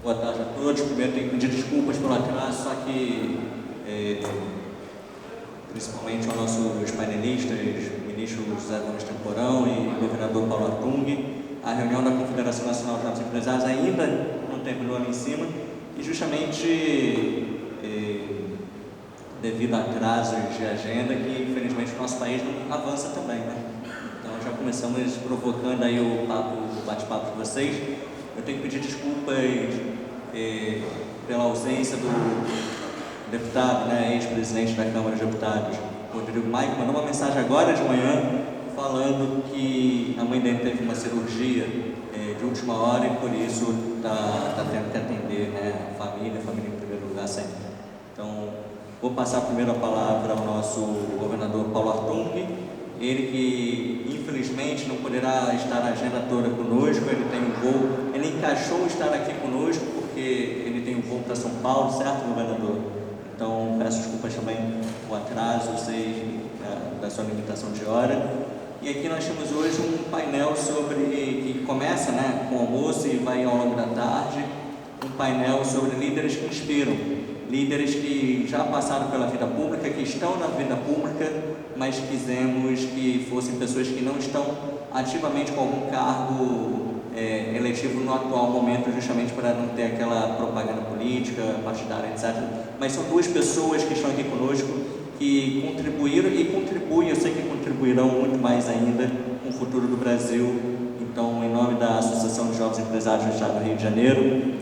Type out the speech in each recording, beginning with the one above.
Boa tarde a todos. Primeiro tenho que pedir desculpas pelo atraso, só que principalmente aos nossos painelistas, ministro José Gomes Temporão e governador Paulo Artung. A reunião da Confederação Nacional de Jovens Empresários ainda não terminou ali em cima e justamente devido a atrasos de agenda que infelizmente o nosso país não avança também, né? Então já começamos provocando aí o bate-papo de vocês. Eu tenho que pedir desculpas pela ausência do deputado, né, ex-presidente da Câmara de Deputados, Rodrigo Maia, que mandou uma mensagem agora de manhã falando que a mãe dele teve uma cirurgia de última hora e por isso está tendo que atender, né, a família em primeiro lugar sempre. Então, vou passar primeiro a palavra ao nosso governador Paulo Artung, ele que infelizmente não poderá estar na agenda toda conosco, ele tem um voo, ele encaixou estar aqui conosco porque ele tem um voo para São Paulo, certo, governador? Então, peço desculpas também por atraso, sei da sua limitação de hora. E aqui nós temos hoje um painel que começa, né, com o almoço e vai ao longo da tarde, um painel sobre líderes que inspiram, líderes que já passaram pela vida pública, que estão na vida pública, mas quisemos que fossem pessoas que não estão ativamente com algum cargo eletivo no atual momento, justamente para não ter aquela propaganda política, partidária, etc. Mas são duas pessoas que estão aqui conosco, que contribuíram e contribuem, eu sei que contribuirão muito mais ainda com o futuro do Brasil. Então, em nome da Associação de Jovens Empresários do Estado do Rio de Janeiro,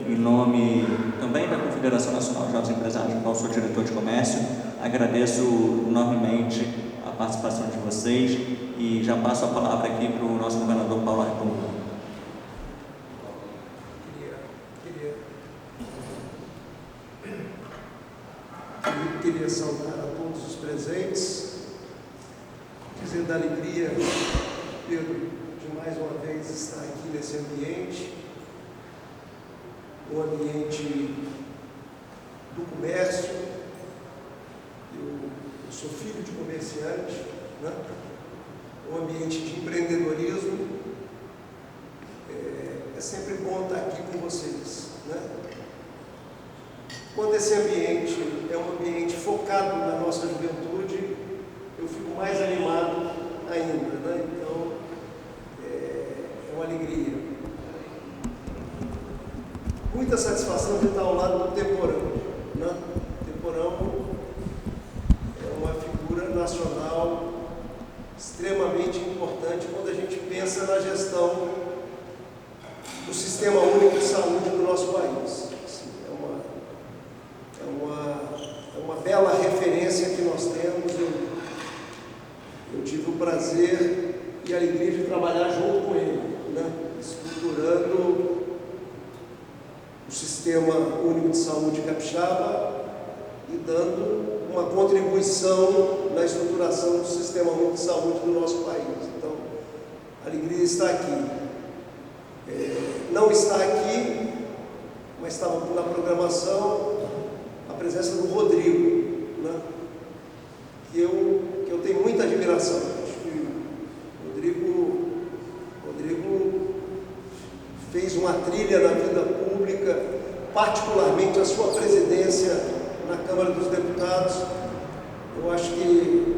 em nome também da Confederação Nacional de Jovens Empresários, do qual sou diretor de comércio, agradeço enormemente a participação de vocês e já passo a palavra aqui para o nosso governador Paulo Artung. Queria saudar a todos os presentes, dizer da alegria, Pedro, de mais uma vez estar aqui nesse ambiente, o ambiente do comércio. Eu sou filho de comerciante, né? O ambiente de empreendedorismo. É sempre bom estar aqui com vocês, né? Quando esse ambiente é um ambiente focado na nossa juventude, eu fico mais animado ainda, né? Então, é uma alegria. Muita satisfação de estar ao lado do Temporão, né? O Temporão é uma figura nacional extremamente importante quando a gente pensa na gestão do Sistema Único de Saúde do nosso país. É uma bela referência que nós temos. Eu tive o prazer e a alegria de trabalhar junto com ele, né? Estruturando o Sistema Único de Saúde capixaba e dando uma contribuição na estruturação do Sistema Único de Saúde do nosso país. Então, a alegria está aqui. Não está aqui, mas estava na programação, a presença do Rodrigo, né? que eu tenho muita admiração. Acho que o Rodrigo fez uma trilha na vida pública, particularmente a sua presidência na Câmara dos Deputados. Eu acho que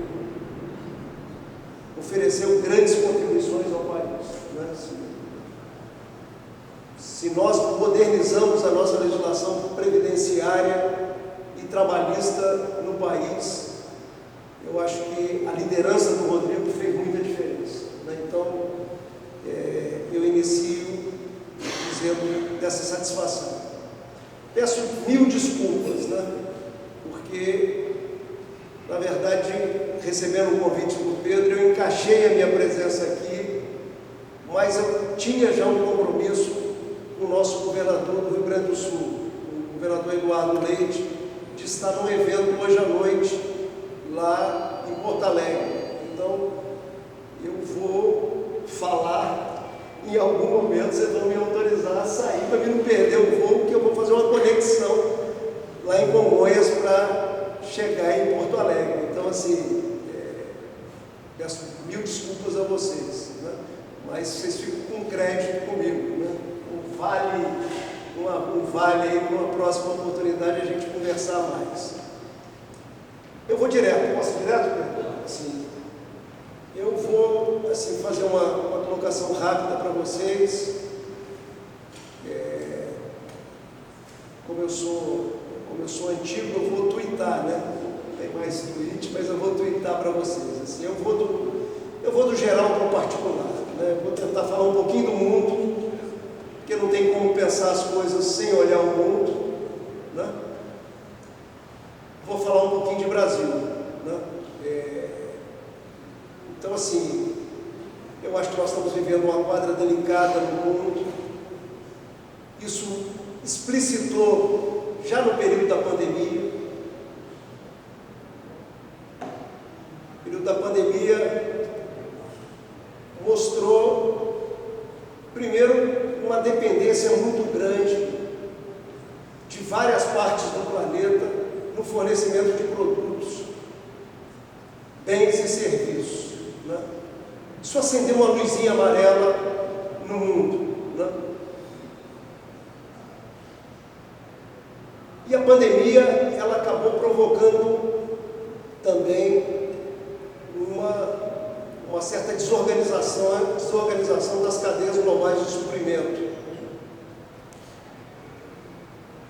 ofereceu grandes contribuições ao país, né? Se nós modernizamos a nossa legislação previdenciária e trabalhista no país, eu acho que a liderança do Rodrigo fez muita diferença, né? Então, eu inicio dizendo dessa satisfação. Peço mil desculpas, né? Porque, na verdade, recebendo o convite do Pedro, eu encaixei a minha presença aqui, mas eu tinha já um compromisso com o nosso governador do Rio Grande do Sul, o governador Eduardo Leite, de estar num evento hoje à noite, lá em Porto Alegre. Então, eu vou falar, em algum momento vocês vão me autorizar a sair para mim não perder o voo, porque eu vou fazer uma conexão lá em Congonhas para chegar em Porto Alegre. Então, assim, peço mil desculpas a vocês, né? Mas vocês ficam com crédito comigo, né? O vale um vale aí para uma próxima oportunidade a gente conversar mais. Eu vou direto, posso ir direto, Pedro? Sim. Eu vou fazer uma colocação rápida para vocês. Como eu sou antigo, eu vou twittar, né? Não tem mais tweet, mas eu vou twittar para vocês. Assim, eu vou do geral para o particular, né? Eu vou tentar falar um pouquinho do mundo, porque não tem como pensar as coisas sem olhar o mundo, né? Vou falar um pouquinho de Brasil, né? Então, assim, eu acho que nós estamos vivendo uma quadra delicada no mundo. Isso explicitou já no período da pandemia. O período da pandemia mostrou, primeiro, uma dependência muito grande de várias partes do planeta no fornecimento de produtos, bens e serviços, né? Isso acendeu uma luzinha amarela no mundo, né? E a pandemia, ela acabou provocando também uma certa desorganização das cadeias globais de suprimento,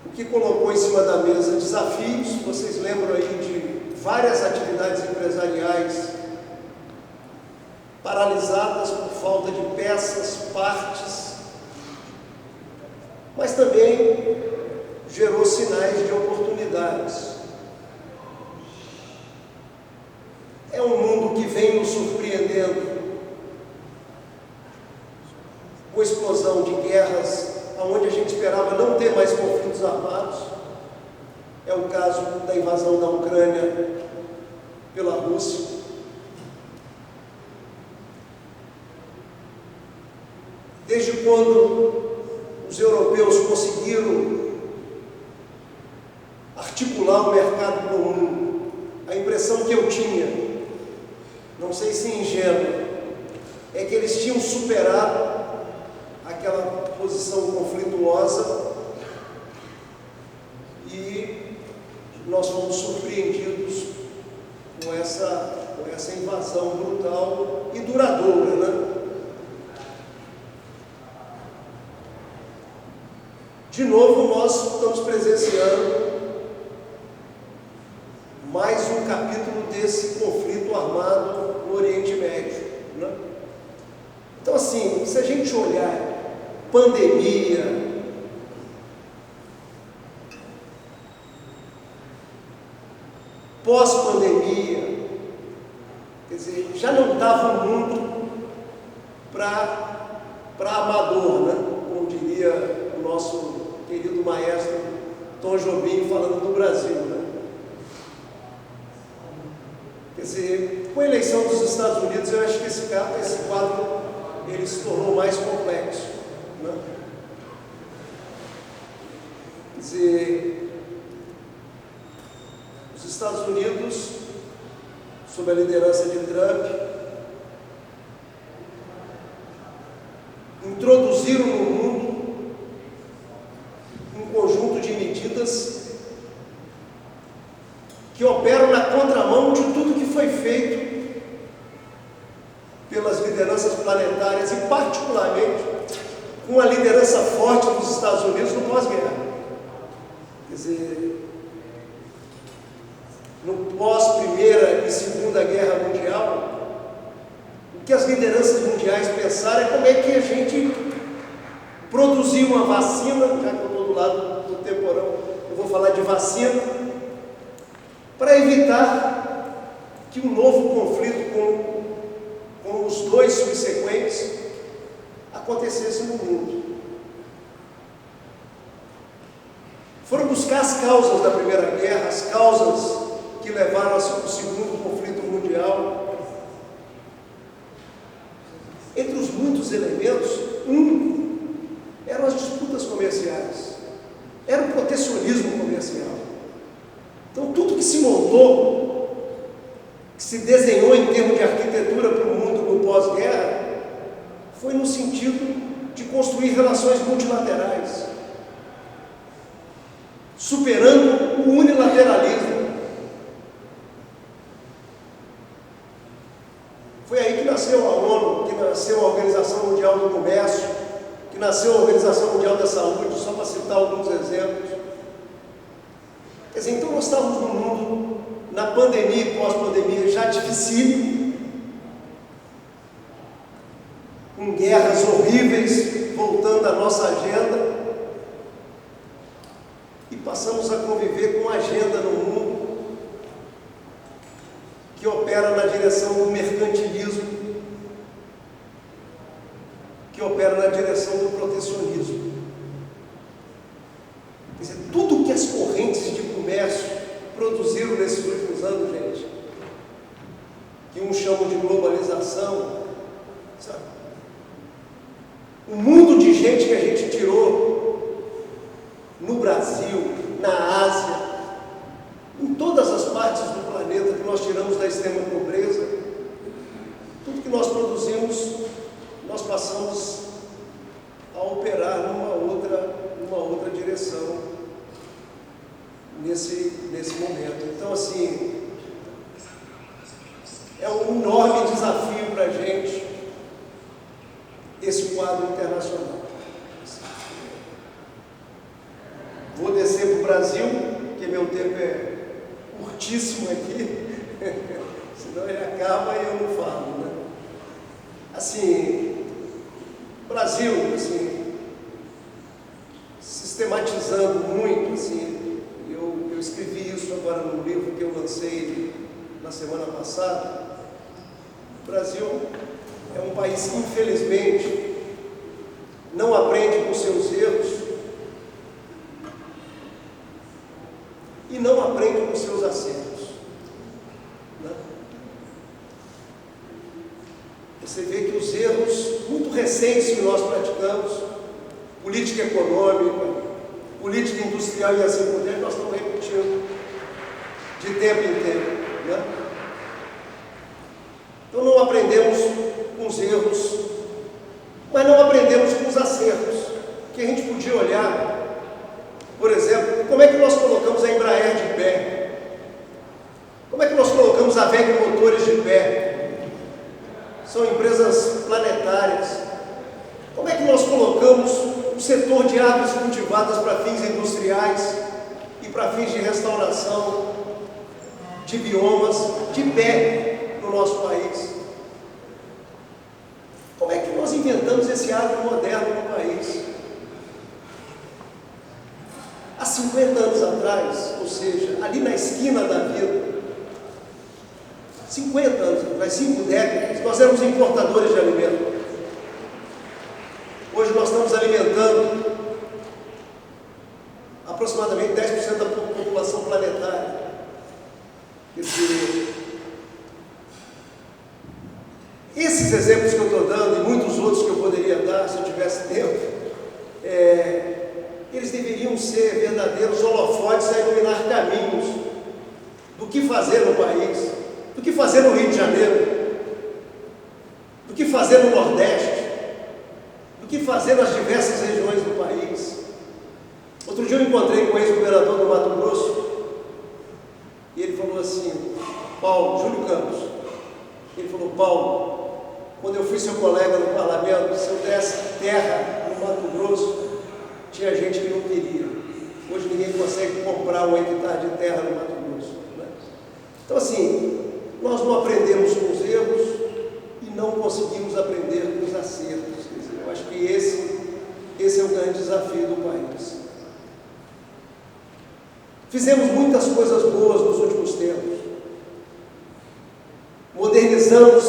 o que colocou em cima da mesa desafios. Vocês lembram aí de várias atividades empresariais paralisadas por falta de peças, partes, mas também gerou sinais de oportunidades. É um mundo que vem nos surpreendendo com a explosão de guerras, onde a gente esperava não ter mais conflitos armados. É o caso da invasão da Ucrânia pela Rússia. Desde quando os europeus conseguiram articular o mercado comum, a impressão que eu tinha, não sei se ingênua, é que eles tinham superado aquela posição conflituosa e nós fomos surpreendidos com essa invasão brutal e duradoura, né? De novo, nós estamos presenciando mais um capítulo desse conflito armado no Oriente Médio, né? Então, assim, se a gente olhar pandemia, pós-pandemia, quer dizer, já não dava o mundo para amador, né? Como diria o nosso querido maestro Tom Jobim falando do Brasil, né? Quer dizer, com a eleição dos Estados Unidos, eu acho que esse quadro ele se tornou mais complexo, né? Quer dizer, os Estados Unidos, sob a liderança de Trump, introduziram no mundo um conjunto de medidas que operam na contramão de tudo que foi feito pelas lideranças planetárias e particularmente com a liderança forte dos Estados Unidos no pós-guerra. Quer dizer, no pós-Primeira e Segunda Guerra Mundial, o que as lideranças mundiais pensaram é como é que a gente produzir uma vacina, já que eu estou do lado do temporão, eu vou falar de vacina, para evitar que um novo conflito com os dois subsequentes acontecesse no mundo. Foram buscar as causas da Primeira Guerra, as causas que levaram ao segundo conflito mundial. Entre os muitos elementos, eram as disputas comerciais, era o protecionismo comercial. Então, tudo que se montou, que se desenhou em termos de arquitetura para o mundo no pós-guerra, foi no sentido de construir relações multilaterais. superando o unilateralismo. Foi aí que nasceu a ONU, que nasceu a Organização Mundial do Comércio, que nasceu a Organização Mundial da Saúde, só para citar alguns exemplos. Quer dizer, então nós estávamos num mundo, na pandemia e pós-pandemia, já dificílimo, com guerras horríveis voltando à nossa agenda, e passamos a conviver com uma agenda no mundo que opera na direção do mercantilismo, que opera na direção do protecionismo. Quer dizer, tudo que as correntes de comércio produziram nesses últimos anos, gente, que uns chamam de globalização, sabe? O mundo de gente que a gente tirou no Brasil, na Ásia, em todas as partes do planeta que nós tiramos da extrema pobreza, tudo que nós produzimos, nós passamos a operar numa outra direção nesse momento. Então, assim, é um enorme desafio para a gente esse quadro internacional. Vou descer para o Brasil, porque meu tempo é curtíssimo aqui, senão ele acaba e eu não falo, né? Assim, Brasil, assim, sistematizando muito, assim, eu escrevi isso agora no livro que eu lancei na semana passada. O Brasil é um país que, infelizmente, não aprende com seus erros e não aprende com seus acertos, né? Você vê que os erros muito recentes que nós praticamos, política econômica, política industrial e assim por diante, nós estamos repetindo de tempo em tempo, né? Então não aprendemos com os erros, mas não aprendemos com os acertos, que a gente podia olhar. Por exemplo, como é que nós colocamos a Embraer de pé? Como é que nós colocamos a WEG Motores de pé? São empresas planetárias. Como é que nós colocamos o setor de árvores cultivadas para fins industriais e para fins de restauração de biomas de pé no nosso país? Como é que nós inventamos esse agro moderno no país? Há 50 anos atrás, ou seja, ali na esquina da vida, 50 anos atrás, 5 décadas, nós éramos importadores de alimento. Hoje nós estamos alimentando aproximadamente 10% da população planetária. Quer dizer, esses exemplos que eu estou dando, e muitos outros que eu poderia dar, se eu tivesse tempo, eles deveriam ser verdadeiros holofotes a iluminar caminhos do que fazer no país, do que fazer no Rio de Janeiro, do que fazer no Nordeste, do que fazer nas diversas regiões do país. Outro dia eu encontrei com o ex-governador do Mato Grosso, e ele falou assim, Júlio Campos, ele falou, Paulo, quando eu fui seu colega no parlamento, se eu desse terra no Mato Grosso, tinha gente que não queria. Hoje ninguém consegue comprar um hectare de terra no Mato Grosso, né? Então, assim, nós não aprendemos com os erros e não conseguimos aprender com os acertos. Quer dizer, eu acho que esse é o grande desafio do país. Fizemos muitas coisas boas nos últimos tempos. Modernizamos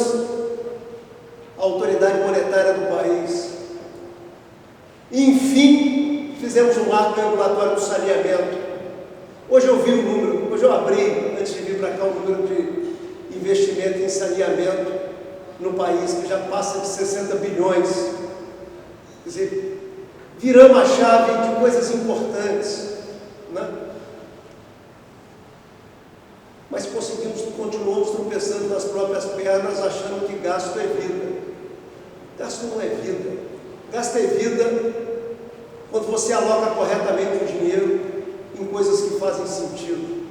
a autoridade monetária do país. Enfim, fizemos um marco regulatório do saneamento. Hoje eu vi o número, hoje eu abri, antes de vir para cá, o número de investimento em saneamento no país, que já passa de 60 bilhões. Quer dizer, viramos a chave de coisas importantes, né? Mas continuamos tropeçando nas próprias pernas, achando que gasto é vida. Gasto não é vida. Gasto é vida quando você aloca corretamente o dinheiro em coisas que fazem sentido.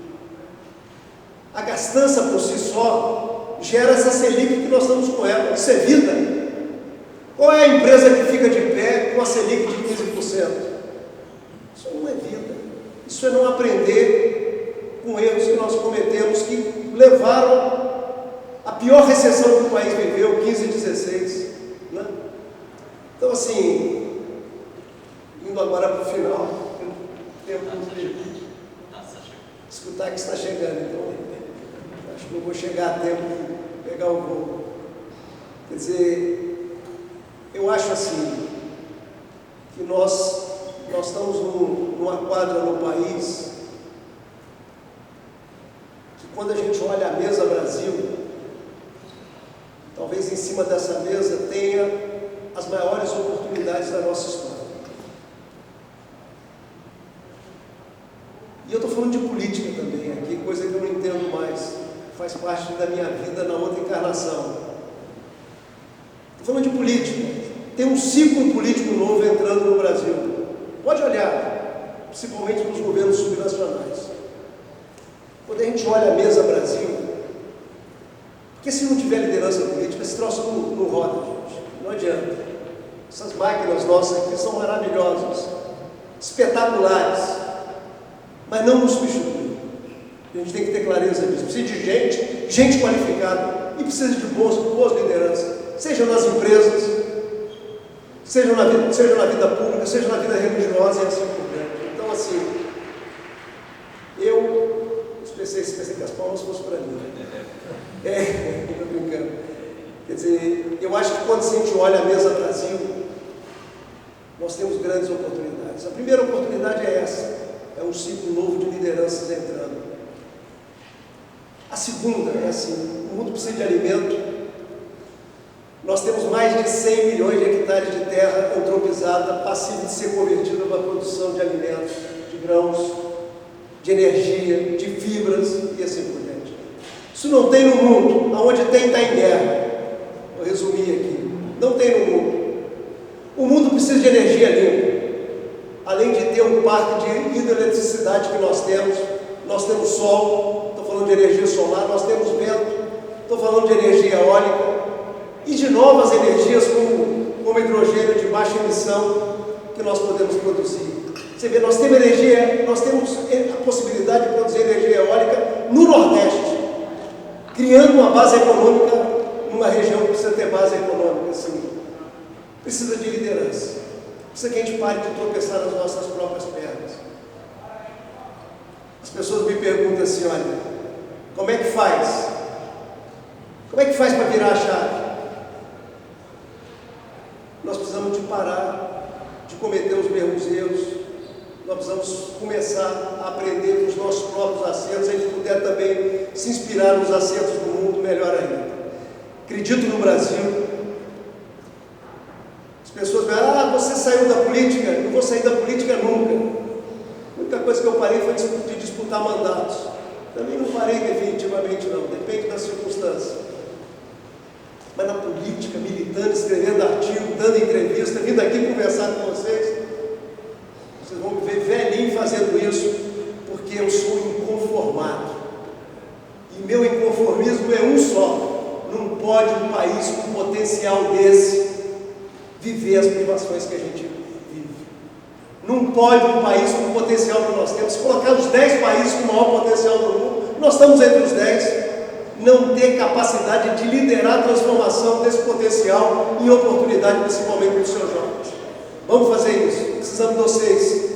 A gastança por si só gera essa Selic que nós estamos com ela. Isso é vida. Qual é a empresa que fica de pé com a Selic de 15%? Isso não é vida. Isso é não aprender com erros que nós cometemos, que levaram à pior recessão que o país viveu, 15 e 16. Né? Então, assim, indo agora para o final, tempo de escutar que está chegando, então acho que não vou chegar a tempo de pegar o voo. Quer dizer, eu acho assim, que nós estamos numa quadra no país, que quando a gente olha a mesa Brasil, talvez em cima dessa mesa tenha as maiores oportunidades da nossa história. E eu estou falando de política também aqui, coisa que eu não entendo mais, faz parte da minha vida na outra encarnação. Estou falando de política. Tem um ciclo político novo entrando no Brasil. Pode olhar, principalmente nos governos subnacionais. Quando a gente olha a mesa Brasil, porque se não tiver liderança política, esse troço não roda, gente. Não adianta. Essas máquinas nossas aqui são maravilhosas, espetaculares, mas não nos substituem. A gente tem que ter clareza disso. Precisa de gente qualificada, e precisa de boas lideranças, seja nas empresas, seja na vida pública, seja na vida religiosa e assim por diante. Então, assim, eu pensei que as palmas fossem para mim. Estou brincando. Quer dizer, eu acho que quando a gente olha a mesa Brasil, nós temos grandes oportunidades. A primeira oportunidade é essa, é um ciclo novo de lideranças entrando. A segunda é assim, o mundo precisa de alimento. Nós temos mais de 100 milhões de hectares de terra antropizada, passível de ser convertida para a produção de alimentos, de grãos, de energia, de fibras e assim por diante. Isso não tem no mundo. Aonde tem, está em guerra. Vou resumir aqui. Não tem no mundo. O mundo precisa de energia limpa. Além de ter um parque de hidroeletricidade que nós temos sol, estou falando de energia solar, nós temos vento, estou falando de energia eólica, e de novas energias como hidrogênio de baixa emissão que nós podemos produzir. Você vê, nós temos a possibilidade de produzir energia eólica no Nordeste, criando uma base econômica numa região que precisa ter base econômica, assim. Precisa de liderança, precisa que a gente pare de tropeçar nas nossas próprias pernas. As pessoas me perguntam assim, olha, como é que faz? Como é que faz para virar a chave? Nós precisamos de parar de cometer os mesmos erros. Nós precisamos começar a aprender com os nossos próprios acertos. Se a gente puder também se inspirar nos acertos do mundo, melhor ainda. Acredito no Brasil. As pessoas falam, você saiu da política? Eu vou sair da política nunca. A única coisa que eu parei foi de disputar mandatos. Também não parei definitivamente não, depende da circunstância. Mas na política, militando, escrevendo artigo, dando entrevista, vindo aqui conversar com vocês vão me ver velhinho fazendo isso, porque eu sou inconformado. E meu inconformismo é um só. Não pode um país com potencial desse viver as privações que a gente vive. Não pode um país com o potencial que nós temos, se colocar os 10 países com o maior potencial do mundo, nós estamos entre os 10, não ter capacidade de liderar a transformação desse potencial em oportunidade, principalmente para os seus jovens. Vamos fazer isso. Precisamos de vocês.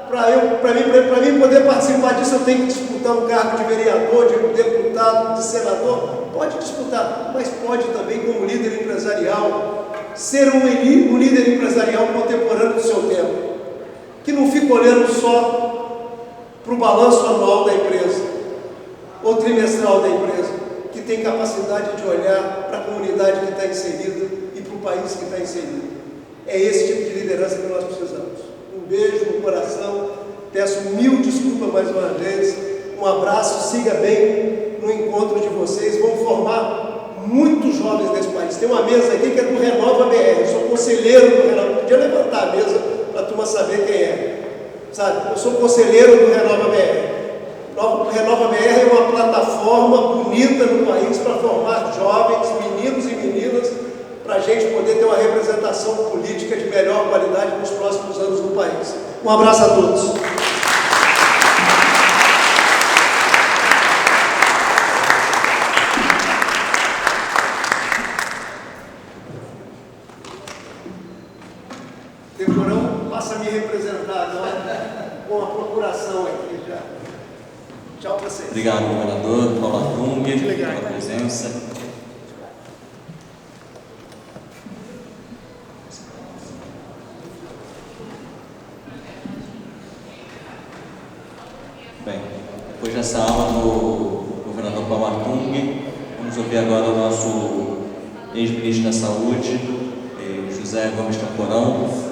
Para mim poder participar disso, eu tenho que disputar um cargo de vereador, de deputado, de senador. Pode disputar, mas pode também, como líder empresarial, ser um líder empresarial contemporâneo do seu tempo, que não fica olhando só para o balanço anual da empresa, ou trimestral da empresa, que tem capacidade de olhar para a comunidade que está inserida e para o país que está inserido. É esse tipo de liderança que nós precisamos. Um beijo no coração, peço mil desculpas mais uma vez, um abraço, siga bem no encontro de vocês, vão formar muitos jovens desse país. Tem uma mesa aqui que é do Renova BR, eu sou conselheiro do Renova, podia levantar a mesa para a turma saber quem é. Sabe? Eu sou conselheiro do Renova BR. O Renova BR é uma plataforma bonita no país para formar jovens, meninos e meninas, para a gente poder ter uma representação política de melhor qualidade nos próximos anos no país. Um abraço a todos. Decorão passa a me representar agora com a procuração aqui já. Tchau para vocês. Obrigado, governador Paulo Artung, pela presença. Bem, depois dessa aula do governador Paulo Artung, vamos ouvir agora o nosso ex-ministro da Saúde, José Gomes Camporão,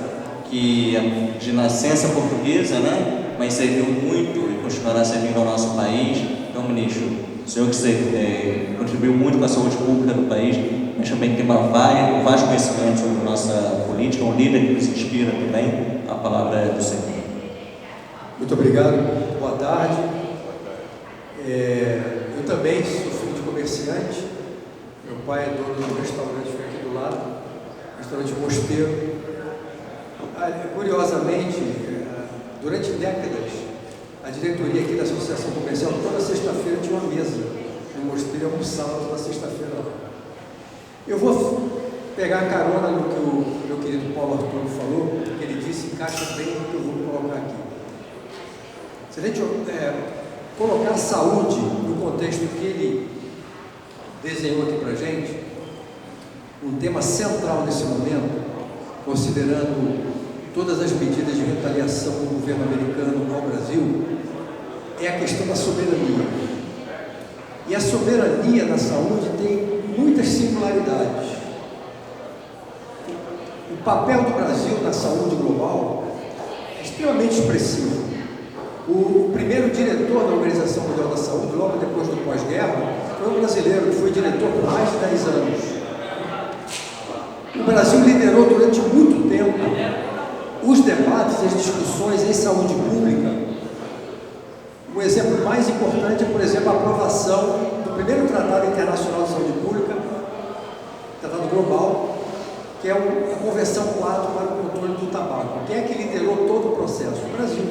que é de nascença portuguesa, né? Mas serviu muito e continuará servindo ao nosso país. Então, ministro, o senhor que contribuiu muito com a saúde pública do país, mas também tem um vasto conhecimento sobre a nossa política, um líder que nos inspira também. A palavra é do senhor. Muito obrigado, boa tarde. Eu também sou filho de comerciante. Meu pai é dono de um restaurante que fica aqui do lado, restaurante Mosteiro. Curiosamente, durante décadas, a diretoria aqui da Associação Comercial, toda sexta-feira tinha uma mesa no Mosteiro e almoçava toda sexta-feira lá. Eu vou pegar carona no que o meu querido Paulo Artung falou, que ele disse, encaixa bem no que eu vou colocar aqui. Se a gente colocar a saúde no contexto que ele desenhou aqui para a gente, um tema central nesse momento, considerando todas as medidas de retaliação do governo americano ao Brasil, é a questão da soberania. E a soberania na saúde tem muitas singularidades. O papel do Brasil na saúde global é extremamente expressivo. O primeiro diretor da Organização Mundial da Saúde, logo depois do pós-guerra, foi um brasileiro que foi diretor por mais de 10 anos. O Brasil liderou durante muito tempo os debates e as discussões em saúde pública. O exemplo mais importante é, por exemplo, a aprovação do primeiro Tratado Internacional de Saúde Pública, Tratado Global, que é a Convenção 4 para o controle do tabaco. Quem é que liderou todo o processo? O Brasil.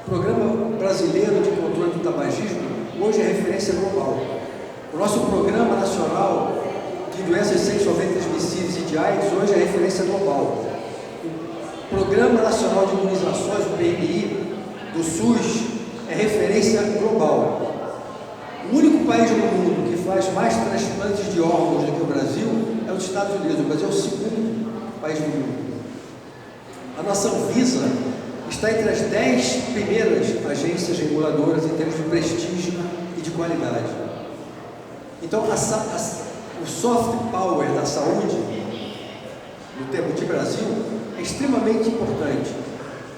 O Programa Brasileiro de Controle do Tabagismo hoje é referência global. O nosso Programa Nacional de Doenças Sexualmente Transmissíveis e de AIDS hoje é referência global. O Programa Nacional de Imunizações, o PNI, do SUS, é referência global. O único país no mundo que faz mais transplantes de órgãos do que o Brasil é os Estados Unidos. O Brasil é o segundo país do mundo. A nossa Anvisa está entre as 10 primeiras agências reguladoras em termos de prestígio e de qualidade. Então, o soft power da saúde, no termo de Brasil, é extremamente importante.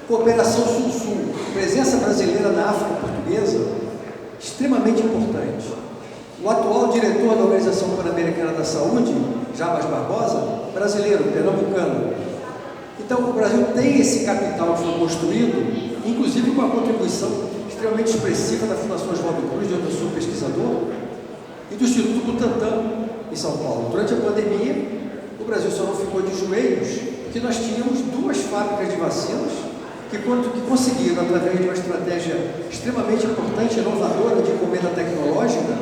Cooperação Sul-Sul, presença brasileira na África Portuguesa, extremamente importante. O atual diretor da Organização Pan-Americana da Saúde, Jabas Barbosa, brasileiro, pernambucano. Então, o Brasil tem esse capital que foi construído, inclusive com a contribuição extremamente expressiva da Fundação Oswaldo Cruz, de onde eu sou pesquisador, e do Instituto Butantan, em São Paulo. Durante a pandemia, o Brasil só não ficou de joelhos, porque nós tínhamos 2 fábricas de vacinas que conseguiram, através de uma estratégia extremamente importante, inovadora, de encomenda tecnológica,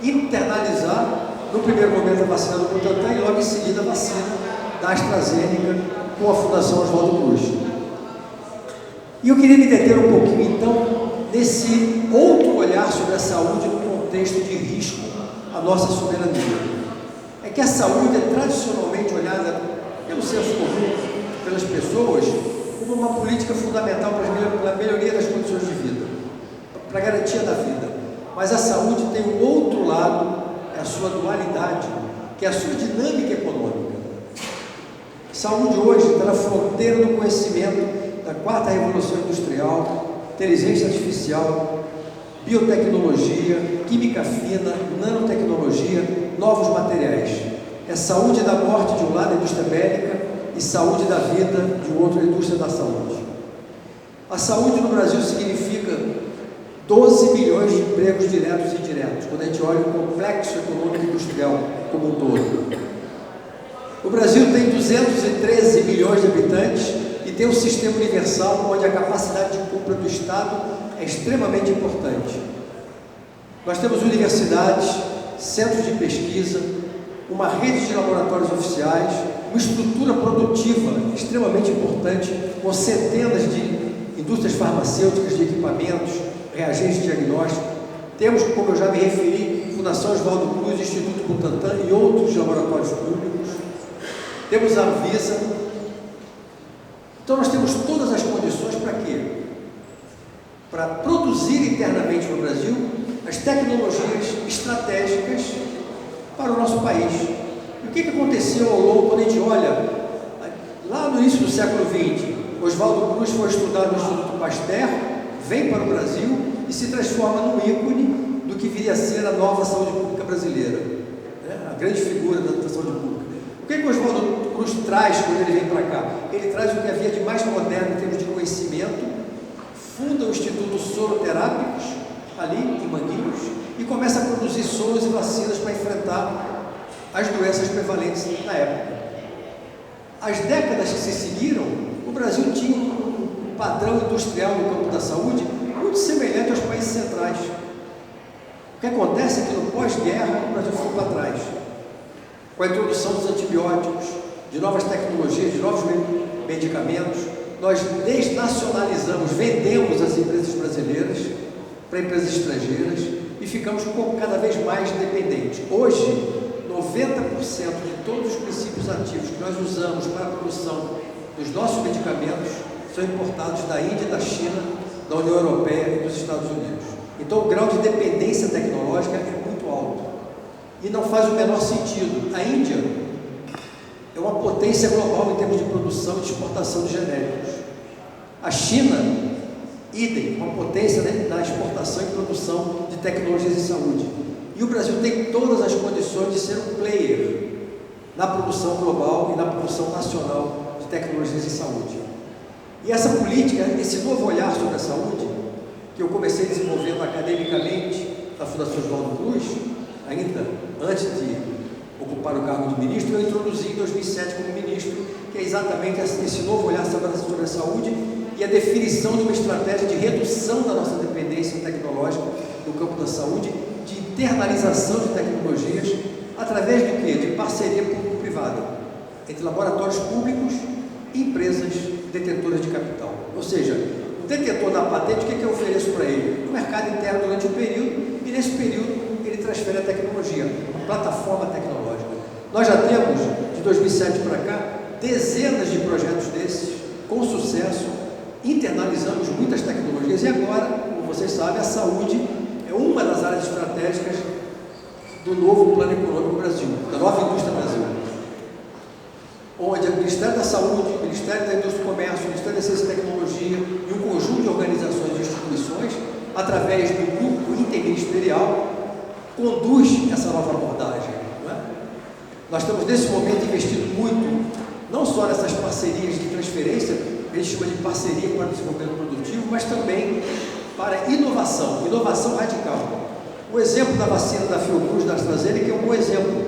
internalizar, no primeiro momento, a vacina do Butantan e logo em seguida a vacina da AstraZeneca com a Fundação Oswaldo Cruz. E eu queria me deter um pouquinho, então, nesse outro olhar sobre a saúde no contexto de risco à nossa soberania. É que a saúde é tradicionalmente olhada pelo senso comum, pelas pessoas, como uma política fundamental para a melhoria das condições de vida, para a garantia da vida. Mas a saúde tem um outro lado, é a sua dualidade, que é a sua dinâmica econômica. Saúde hoje está na fronteira do conhecimento da 4ª Revolução Industrial, inteligência artificial, biotecnologia, química fina, nanotecnologia, novos materiais. É saúde da morte de um lado, a indústria bélica, e saúde da vida de um outro, a indústria da saúde. A saúde no Brasil significa 12 milhões de empregos diretos e indiretos, quando a gente olha o complexo econômico e industrial como um todo. O Brasil tem 213 milhões de habitantes e tem um sistema universal onde a capacidade de compra do Estado é extremamente importante. Nós temos universidades, centros de pesquisa, uma rede de laboratórios oficiais, uma estrutura produtiva extremamente importante, com centenas de indústrias farmacêuticas, de equipamentos, reagentes de diagnóstico. Temos, como eu já me referi, Fundação Oswaldo Cruz, Instituto Butantan e outros laboratórios públicos. Temos a Anvisa. Então nós temos todas as condições para quê? Para produzir internamente no Brasil as tecnologias estratégicas para o nosso país. E o que aconteceu ao longo, quando a gente olha, lá no início do século XX, Oswaldo Cruz foi estudar no Instituto Pasteur, vem para o Brasil e se transforma num ícone do que viria a ser a nova saúde pública brasileira, né? A grande figura da saúde pública. O que Oswaldo Cruz traz quando ele vem para cá? Ele traz o que havia de mais moderno em termos de conhecimento, funda o Instituto Soroterápicos, ali em Manguinhos, e começa a produzir soros e vacinas para enfrentar as doenças prevalentes na época. As décadas que se seguiram, o Brasil tinha um padrão industrial no campo da saúde muito semelhante aos países centrais. O que acontece é que no pós-guerra o Brasil ficou para trás. Com a introdução dos antibióticos, de novas tecnologias, de novos medicamentos, nós desnacionalizamos, vendemos as empresas brasileiras para empresas estrangeiras e ficamos cada vez mais dependentes. Hoje, 90% de todos os princípios ativos que nós usamos para a produção dos nossos medicamentos são importados da Índia, da China, da União Europeia e dos Estados Unidos. Então, o grau de dependência tecnológica é muito alto e não faz o menor sentido. A Índia é uma potência global em termos de produção e de exportação de genéricos. A China, idem, uma potência na exportação e produção de tecnologias de saúde. E o Brasil tem todas as condições de ser um player na produção global e na produção nacional de tecnologias de saúde. E essa política, esse novo olhar sobre a saúde, que eu comecei desenvolvendo academicamente na Fundação Oswaldo Cruz, ainda antes de ocupar o cargo de ministro, eu introduzi em 2007 como ministro, que é exatamente esse novo olhar sobre a saúde e a definição de uma estratégia de redução da nossa dependência tecnológica no campo da saúde, de internalização de tecnologias, através do quê? De parceria público-privada, entre laboratórios públicos e empresas detentoras de capital. Ou seja, o detentor da patente, o que eu ofereço para ele? No mercado interno durante um período, e nesse período ele transfere a tecnologia, a plataforma tecnológica. Nós já temos, de 2007 para cá, dezenas de projetos desses, com sucesso, internalizamos muitas tecnologias e agora, como vocês sabem, a saúde é uma das áreas estratégicas do novo plano econômico do Brasil, da nova indústria Brasil, onde o Ministério da Saúde, o Ministério da Indústria e Comércio, o Ministério da Ciência e Tecnologia e um conjunto de organizações e instituições, através do grupo interministerial, conduz essa nova abordagem. Não é? Nós estamos, nesse momento, investindo muito, não só nessas parcerias de transferência, que a gente chama de parceria para o desenvolvimento produtivo, mas também para inovação radical. O exemplo da vacina da Fiocruz, da AstraZeneca, é um bom exemplo.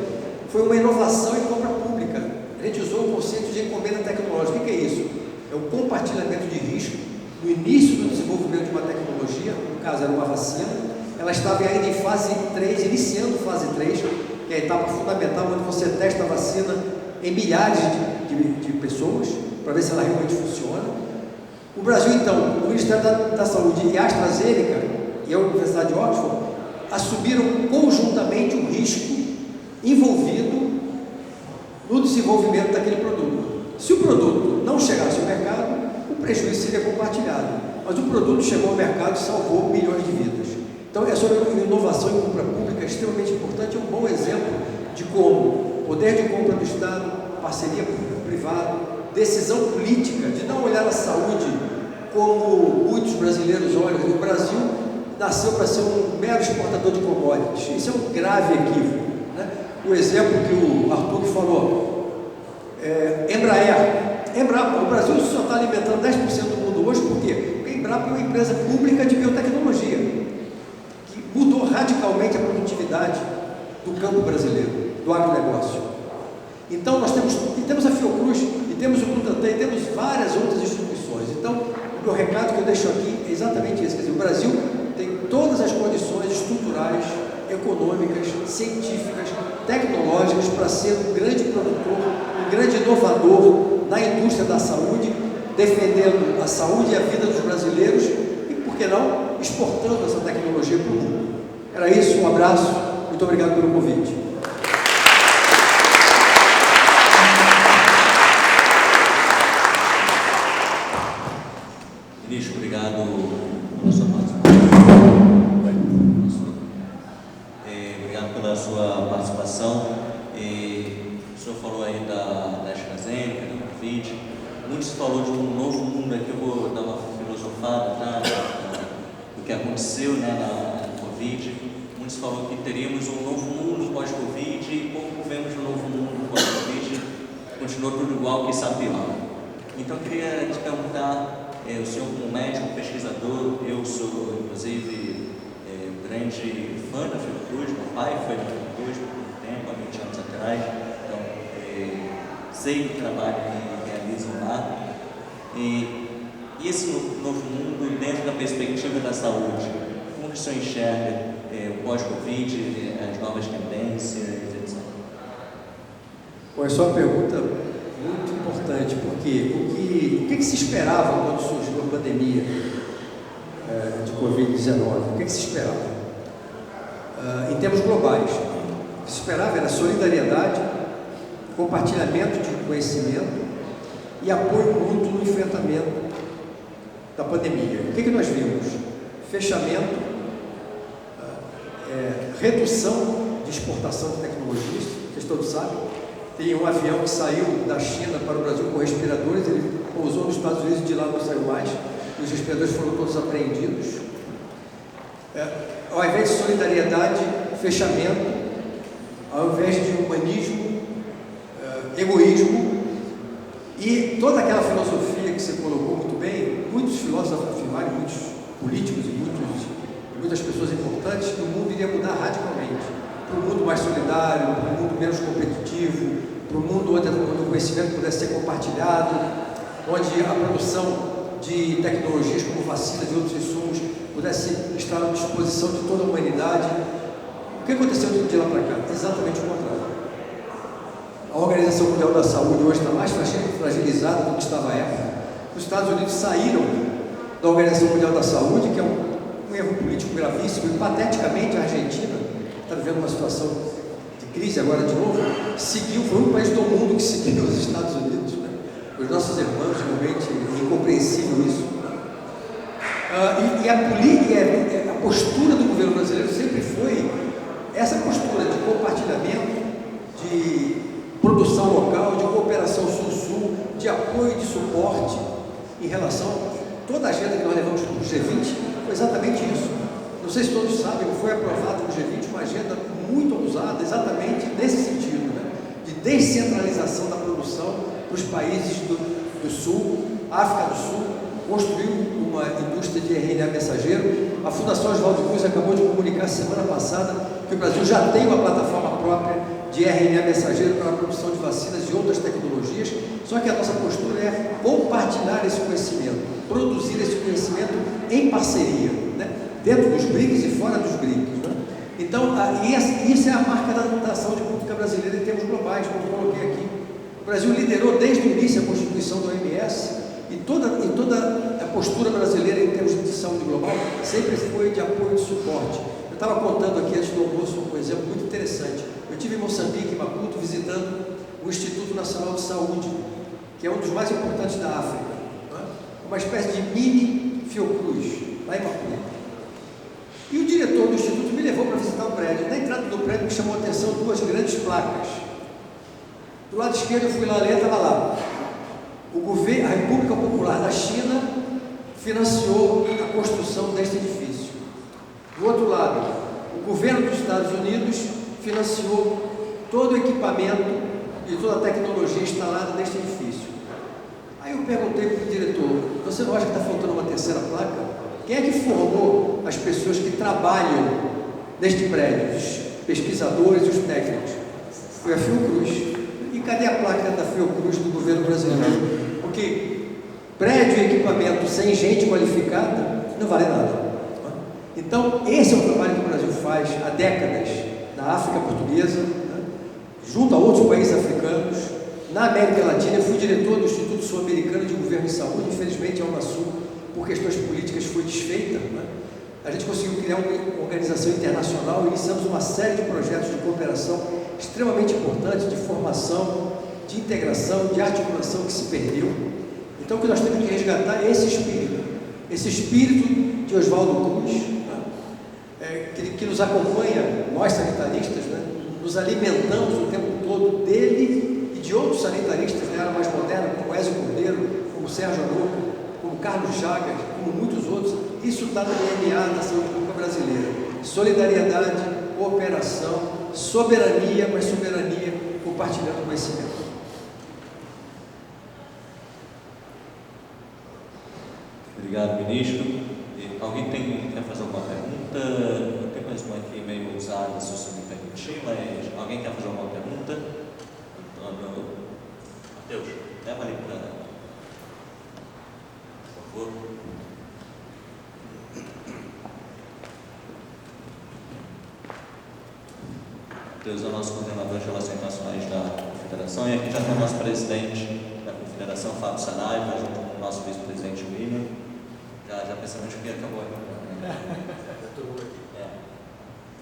Foi uma inovação em compra pública. A gente usou o conceito de encomenda tecnológica. O que é isso? É o compartilhamento de risco. No início do desenvolvimento de uma tecnologia, no caso era uma vacina, ela estava ainda em fase 3, iniciando fase 3, que é a etapa fundamental, onde você testa a vacina em milhares de pessoas, para ver se ela realmente funciona. O Brasil, então, o Ministério da Saúde e a AstraZeneca e a Universidade de Oxford assumiram conjuntamente o risco envolvido no desenvolvimento daquele produto. Se o produto não chegasse ao mercado, o prejuízo seria compartilhado, mas o produto chegou ao mercado e salvou milhões de vidas. Então, essa inovação em compra pública é extremamente importante, é um bom exemplo de como poder de compra do Estado, parceria público-privada, decisão política de não olhar a saúde como muitos brasileiros olham. O Brasil nasceu para ser um mero exportador de commodities. Isso é um grave equívoco, né? O exemplo que o Arthur falou, Embraer, o Brasil só está alimentando 10% do mundo hoje, por quê? Porque a Embrapa é uma empresa pública de biotecnologia, que mudou radicalmente a produtividade do campo brasileiro, do agronegócio. Então, nós temos a Fiocruz, e temos o Butantan, e temos várias outras instituições. Então, o meu recado que eu deixo aqui é exatamente esse. Quer dizer, o Brasil tem todas as condições estruturais, econômicas, científicas, tecnológicas para ser um grande produtor, um grande inovador na indústria da saúde, defendendo a saúde e a vida dos brasileiros e, por que não, exportando essa tecnologia para o mundo. Era isso, um abraço, muito obrigado pelo convite. Ministro, obrigado pela sua participação. Obrigado pela sua participação. O senhor falou aí da AstraZeneca, da Covid. Muito se falou de um novo mundo aqui. Eu vou dar uma filosofada do que aconteceu, né, na Covid. Muito se falou que teríamos um novo mundo pós-Covid e pouco vemos um novo mundo pós-Covid. Continuou tudo igual, que sabe pior. Então eu queria te perguntar, o senhor como médico, pesquisador, eu sou inclusive grande fã da Fiocruz, meu pai foi da Fiocruz por muito tempo, há 20 anos atrás, então sei do trabalho que realizam lá. E esse novo mundo dentro da perspectiva da saúde, como que o senhor enxerga o pós-Covid, as novas tendências, etc? Bom, essa é uma pergunta muito importante, porque o que se esperava quando surgiu a pandemia de Covid-19? O que se esperava? Em termos globais, o que se esperava era solidariedade, compartilhamento de conhecimento e apoio mútuo no enfrentamento da pandemia. O que nós vimos? Fechamento, redução de exportação de tecnologias, vocês todos sabem. Tem um avião que saiu da China para o Brasil com respiradores, ele pousou nos Estados Unidos e de lá não saiu mais, e os respiradores foram todos apreendidos. Ao invés de solidariedade, fechamento, ao invés de humanismo, egoísmo, e toda aquela filosofia que você colocou muito bem, muitos filósofos afirmaram, muitos políticos e muitas pessoas importantes, que o mundo iria mudar radicalmente, para um mundo mais solidário, para um mundo menos competitivo, para um mundo onde o conhecimento pudesse ser compartilhado, onde a produção de tecnologias como vacinas e outros insumos pudesse estar à disposição de toda a humanidade. O que aconteceu de lá para cá? Exatamente o contrário. A Organização Mundial da Saúde hoje está mais fragilizada do que estava à época. Os Estados Unidos saíram da Organização Mundial da Saúde, que é um erro político gravíssimo, e pateticamente a Argentina está vivendo uma situação de crise agora de novo, foi um país do mundo que seguiu os Estados Unidos, né? Os nossos irmãos, realmente, é incompreensível isso. A postura do governo brasileiro sempre foi essa postura de compartilhamento, de produção local, de cooperação sul-sul, de apoio e de suporte em relação a toda a agenda que nós levamos para o G20, foi exatamente isso. Não sei se todos sabem, foi aprovada no G20 uma agenda muito ousada, exatamente nesse sentido, né? De descentralização da produção para os países do Sul, África do Sul, construiu uma indústria de RNA mensageiro. A Fundação Oswaldo Cruz acabou de comunicar semana passada que o Brasil já tem uma plataforma própria de RNA mensageiro para a produção de vacinas e outras tecnologias, só que a nossa postura é compartilhar esse conhecimento, produzir esse conhecimento em parceria, né? Dentro dos BRICS e fora dos BRICS, né? Então, isso é a marca da saúde pública brasileira em termos globais, como eu coloquei aqui. O Brasil liderou desde o início a constituição do OMS e toda a postura brasileira em termos de saúde global sempre foi de apoio e de suporte. Eu estava contando aqui antes do almoço um exemplo muito interessante. Eu estive em Moçambique, em Maputo, visitando o Instituto Nacional de Saúde, que é um dos mais importantes da África, né? Uma espécie de mini Fiocruz, lá em Maputo. E o diretor do Instituto me levou para visitar o prédio. Na entrada do prédio me chamou a atenção duas grandes placas. Do lado esquerdo eu fui lá ler, estava lá. A República Popular da China financiou a construção deste edifício. Do outro lado, o governo dos Estados Unidos financiou todo o equipamento e toda a tecnologia instalada neste edifício. A Aí eu perguntei para o diretor, você não acha que está faltando uma terceira placa? Quem é que formou as pessoas que trabalham neste prédio, os pesquisadores e os técnicos? Foi a Fiocruz. E cadê a placa da Fiocruz do governo brasileiro? Porque prédio e equipamento sem gente qualificada não vale nada. Então, esse é o trabalho que o Brasil faz há décadas na África Portuguesa, né? Junto a outros países africanos. Na América Latina, eu fui diretor do Instituto Sul-Americano de Governo e Saúde. Infelizmente, a Unasul, por questões políticas, foi desfeita, né? A gente conseguiu criar uma organização internacional e iniciamos uma série de projetos de cooperação extremamente importantes, de formação, de integração, de articulação que se perdeu. Então, o que nós temos que resgatar é esse espírito de Oswaldo Cruz, né? que nos acompanha, nós sanitaristas, né? Nos alimentamos o tempo todo dele e de outros sanitaristas da era mais moderna, como Ezio Cordeiro, como Sérgio Arouca, como Carlos Chagas, como muitos outros. Isso está no DNA da saúde pública brasileira. Solidariedade, cooperação, soberania, mas soberania compartilhando conhecimento. Obrigado, ministro. Alguém quer fazer alguma pergunta? Tem mais uma aqui meio ousada, se você me permitir, mas alguém quer fazer alguma pergunta? Antônio, Matheus, leva ali para... Por favor. Matheus é o nosso coordenador de Relações Internacionais da Confederação, e aqui já tem o nosso presidente da Confederação, Fábio Saraiva, junto com o nosso vice-presidente William. Já pensamos que acabou.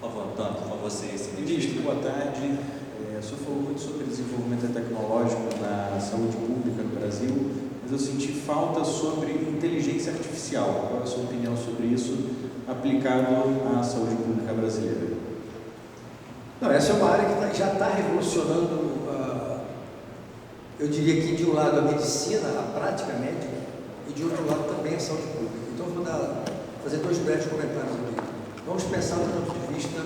Por favor, Antônio, por favor, você. Ministro, boa tarde. O senhor falou muito sobre desenvolvimento tecnológico na saúde pública no Brasil, mas eu senti falta sobre inteligência artificial. Qual é a sua opinião sobre isso aplicado à saúde pública brasileira? Não, essa é uma área que já está revolucionando, eu diria que de um lado a medicina, a prática médica, e de outro lado também a saúde pública. Então eu vou fazer dois breves comentários aqui. Vamos pensar do ponto de vista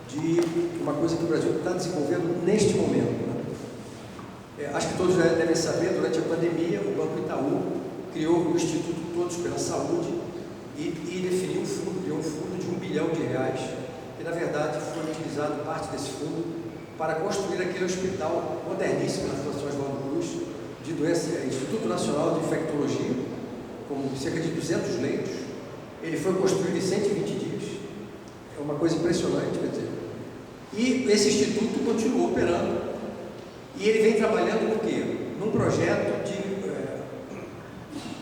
de uma coisa que o Brasil está desenvolvendo neste momento, né? Acho que todos já devem saber, durante a pandemia, o Banco Itaú criou o Instituto Todos pela Saúde e definiu criou um fundo de R$1 bilhão, que na verdade foi utilizado parte desse fundo para construir aquele hospital moderníssimo na Fundação Oswaldo Cruz, de doença, Instituto Nacional de Infectologia, com cerca de 200 leitos. Ele foi construído em 120 dias, é uma coisa impressionante, quer dizer. E esse instituto continuou operando, e ele vem trabalhando no quê? Num projeto de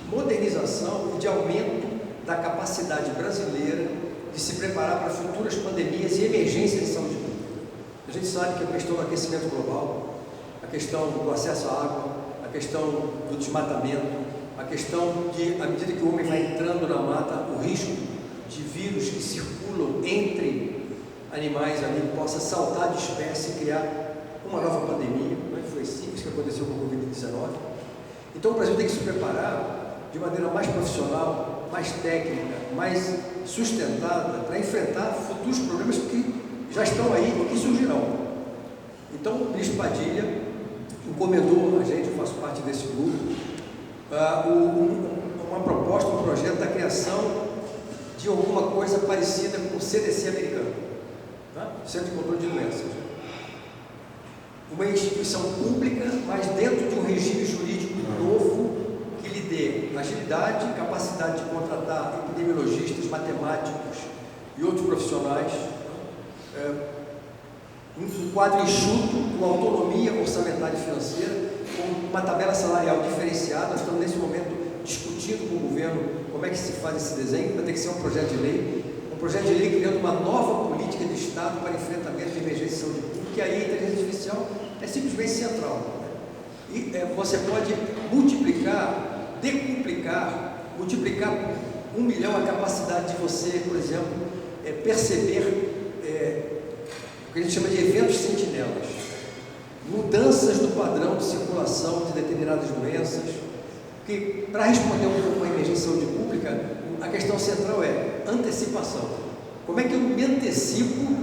modernização e de aumento da capacidade brasileira de se preparar para futuras pandemias e emergências de saúde pública. A gente sabe que a questão do aquecimento global, a questão do acesso à água, a questão do desmatamento, a questão de, à medida que o homem vai entrando na mata, o risco de vírus que circulam entre animais ali possa saltar de espécie e criar uma nova pandemia. Não foi simples que aconteceu com o Covid-19. Então o Brasil tem que se preparar de maneira mais profissional, mais técnica, mais sustentada para enfrentar futuros problemas que já estão aí e que surgirão. Então o ministro Padilha encomendou a gente, eu faço parte desse grupo, uma proposta, um projeto da criação de alguma coisa parecida com o CDC americano, tá? Centro de Controle de Doenças. Uma instituição pública, mas dentro de um regime jurídico novo que lhe dê agilidade, capacidade de contratar epidemiologistas, matemáticos e outros profissionais, um quadro enxuto, com autonomia orçamentária e financeira, com uma tabela salarial diferenciada. Nós estamos nesse momento discutindo com o governo como é que se faz esse desenho. Vai ter que ser um projeto de lei criando uma nova política de Estado para enfrentamento de emergência de saúde pública, e aí a inteligência artificial é simplesmente central, né? E você pode multiplicar por 1 milhão a capacidade de você, por exemplo, perceber o que a gente chama de eventos sentinelas, mudanças no padrão de circulação de determinadas doenças, que para responder um pouco à emergência de saúde pública, a questão central é antecipação. Como é que eu me antecipo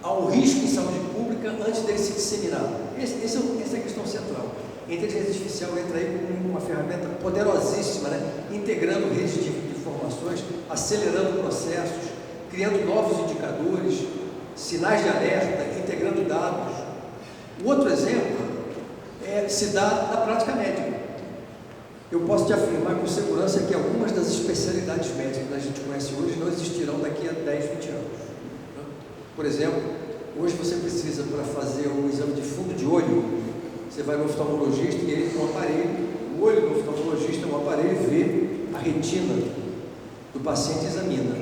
a um risco em saúde pública antes dele se disseminar? Essa é a questão central. A inteligência artificial entra aí como uma ferramenta poderosíssima, né? Integrando redes de informações, acelerando processos, criando novos indicadores, sinais de alerta, integrando dados. O outro exemplo se dá na prática médica. Eu posso te afirmar com segurança que algumas das especialidades médicas que a gente conhece hoje não existirão daqui a 10, 20 anos. Por exemplo, hoje você precisa, para fazer um exame de fundo de olho, você vai no oftalmologista e ele com um aparelho, o olho do oftalmologista, um aparelho vê a retina do paciente e examina.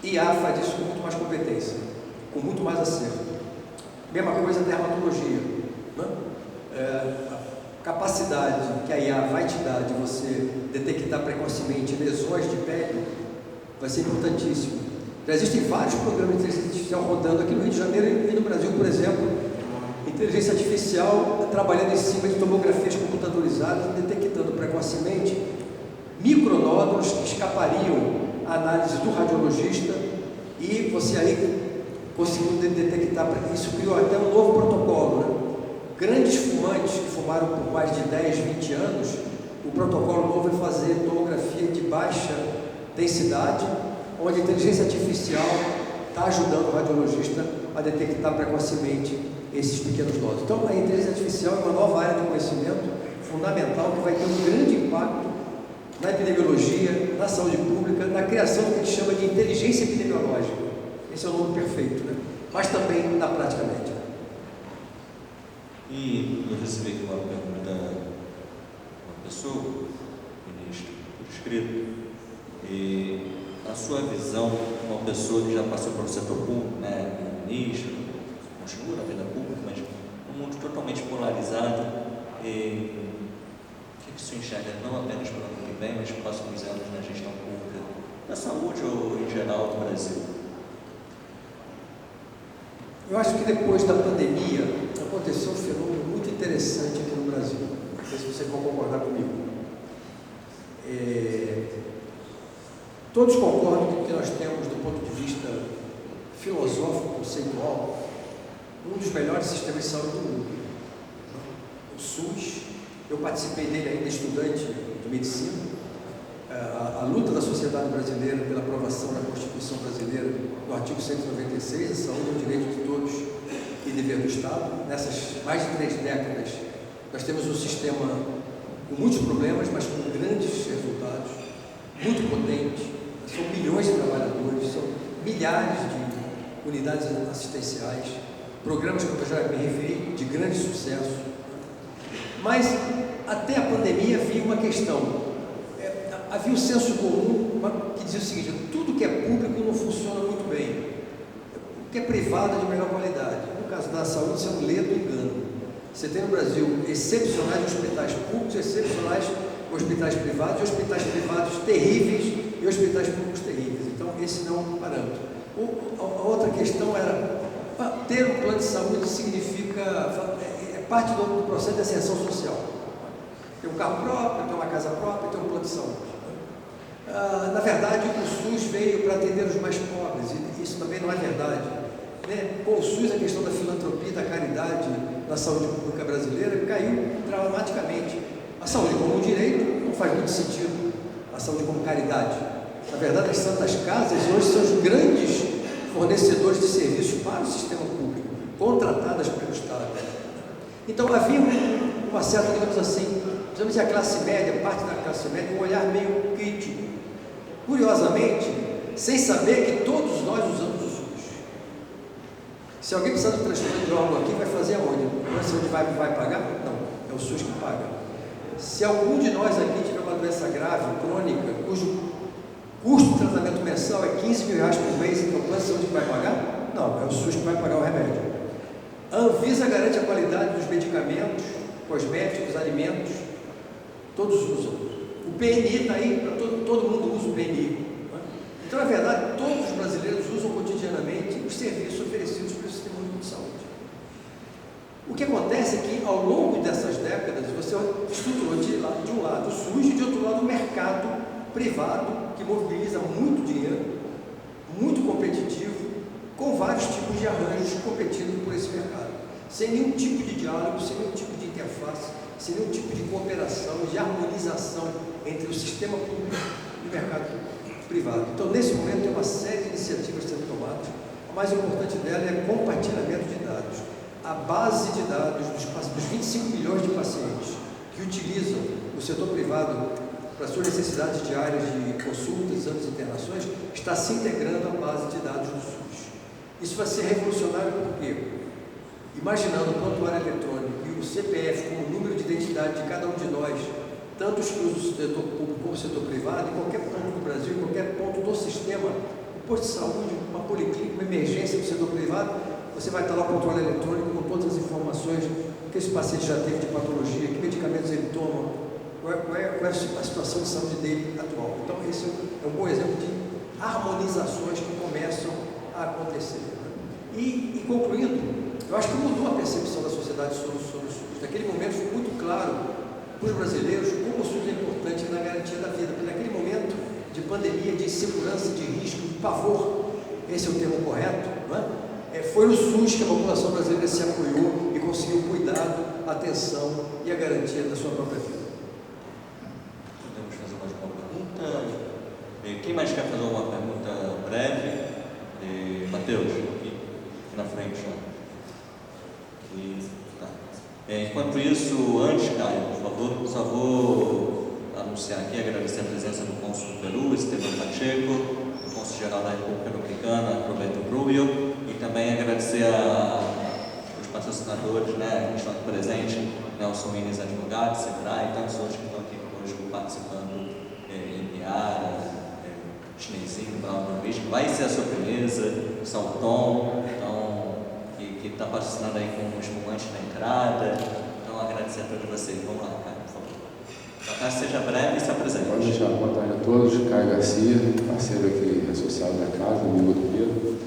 IA faz isso com muito mais competência, com muito mais acerto. Mesma coisa a dermatologia, né? A capacidade que a IA vai te dar de você detectar precocemente lesões de pele vai ser importantíssimo. Já existem vários programas de inteligência artificial rodando aqui no Rio de Janeiro e no Brasil, por exemplo, inteligência artificial trabalhando em cima de tomografias computadorizadas, detectando precocemente micronódulos que escapariam à análise do radiologista, e você aí conseguiu detectar. Isso criou até um novo protocolo, né? Grandes fumantes que fumaram por mais de 10, 20 anos, o protocolo novo é fazer tomografia de baixa densidade, onde a inteligência artificial está ajudando o radiologista a detectar precocemente esses pequenos nódulos. Então, a inteligência artificial é uma nova área de conhecimento fundamental que vai ter um grande impacto na epidemiologia, na saúde pública, na criação do que a gente chama de inteligência epidemiológica. Esse é o nome perfeito, né? Mas também na prática médica. E eu recebi aqui uma pergunta de uma pessoa, ministro, por escrito, e a sua visão, uma pessoa que já passou pelo setor público, né, ministro, continua na vida pública, mas um mundo totalmente polarizado, e o que o senhor enxerga, não apenas para o ano que vem, mas para os próximos anos na gestão pública, da saúde ou em geral do Brasil? Eu acho que depois da pandemia aconteceu um fenômeno muito interessante aqui no Brasil. Não sei se vocês vão concordar comigo. Todos concordam que nós temos, do ponto de vista filosófico, conceitual, um dos melhores sistemas de saúde do mundo. O SUS, eu participei dele ainda estudante de medicina. A luta da sociedade brasileira pela aprovação da Constituição brasileira, no artigo 196, a saúde é um direito de todos e dever do Estado. Nessas mais de 3 décadas, nós temos um sistema com muitos problemas, mas com grandes resultados, muito potente. São milhões de trabalhadores, são milhares de unidades assistenciais, programas, como eu já me referi, de grande sucesso. Mas, até a pandemia, havia uma questão. Havia um senso comum que dizia o seguinte: tudo que é público não funciona muito bem, o que é privado é de melhor qualidade. No caso da saúde, isso é um ledo engano. Você tem no Brasil excepcionais hospitais públicos, excepcionais hospitais privados, e hospitais privados terríveis e hospitais públicos terríveis. Então, esse não é um parâmetro. A outra questão era, ter um plano de saúde significa, é parte do processo de ascensão social. Ter um carro próprio, ter uma casa própria, ter um plano de saúde. Na verdade, o SUS veio para atender os mais pobres, e isso também não é verdade. Com o SUS, a questão da filantropia e da caridade na saúde pública brasileira caiu dramaticamente. A saúde como um direito não faz muito sentido, a saúde como caridade. Na verdade, as santas casas hoje são os grandes fornecedores de serviços para o sistema público, contratadas pelo Estado. Então, havia uma certa, digamos assim, principalmente a classe média, parte da classe média, um olhar meio crítico. Curiosamente, sem saber que todos nós usamos o SUS. Se alguém precisar de transplante de órgão aqui, vai fazer aonde? Não é onde vai pagar? Não, é o SUS que paga. Se algum de nós aqui tiver uma doença grave, crônica, cujo custo de tratamento mensal é 15 mil reais por mês, então o plano de saúde que vai pagar? Não, é o SUS que vai pagar o remédio. A Anvisa garante a qualidade dos medicamentos, cosméticos, alimentos, todos usam. O PNI está aí, para todo mundo usa o PNI. Então, na verdade, todos os brasileiros usam cotidianamente os serviços oferecidos pelo Sistema Único de Saúde. O que acontece é que, ao longo dessas décadas, você estruturou de um lado o SUS e de outro lado o mercado privado, que mobiliza muito dinheiro, muito competitivo, com vários tipos de arranjos competindo por esse mercado, sem nenhum tipo de diálogo, sem nenhum tipo de interface, seria um tipo de cooperação, de harmonização entre o sistema público e o mercado privado. Então, nesse momento, tem uma série de iniciativas sendo tomadas. A mais importante dela é compartilhamento de dados. A base de dados dos 25 milhões de pacientes que utilizam o setor privado para suas necessidades diárias de consultas, exames e internações, está se integrando à base de dados do SUS. Isso vai ser revolucionário porque, imaginando o prontuário eletrônico e o CPF como número de identidade de cada um de nós, tanto os do setor público como o setor privado, em qualquer ponto do Brasil, em qualquer ponto do sistema, um posto de saúde, uma policlínica, uma emergência do setor privado, você vai estar lá com o controle eletrônico com todas as informações que esse paciente já teve de patologia, que medicamentos ele toma, qual é a situação de saúde dele atual. Então, esse é um bom exemplo de harmonizações que começam a acontecer. E concluindo, eu acho que mudou a percepção da sociedade sobre o SUS. Naquele momento foi muito claro para os brasileiros como o SUS é importante na garantia da vida, porque naquele momento de pandemia, de insegurança, de risco, de pavor, esse é o termo correto, não é? Foi no SUS que a população brasileira se apoiou e conseguiu o cuidado, a atenção e a garantia da sua própria vida. Podemos fazer mais uma pergunta? Quem mais quer fazer uma pergunta breve? Matheus, aqui na frente. Tá. Enquanto isso, antes, Caio, por favor, só vou anunciar aqui, agradecer a presença do cônsul do Peru, Esteban Pacheco, do cônsul-geral da República Dominicana, Roberto Rubio, e também agradecer os patrocinadores, né, que estão aqui presentes, Nelson Inês Advogado, Sebrae, e tantos outros que estão aqui conosco participando, Iara, Chinesinho, vai ser a sobremesa, São Tom, então, que está patrocinando aí com um espumante na entrada. Então, agradecer a todos vocês. Vamos lá, Caio, por favor. Caio, seja breve e se apresente. Pode deixar. Boa tarde a todos. Caio Garcia, parceiro aqui associado da casa, amigo do Pedro.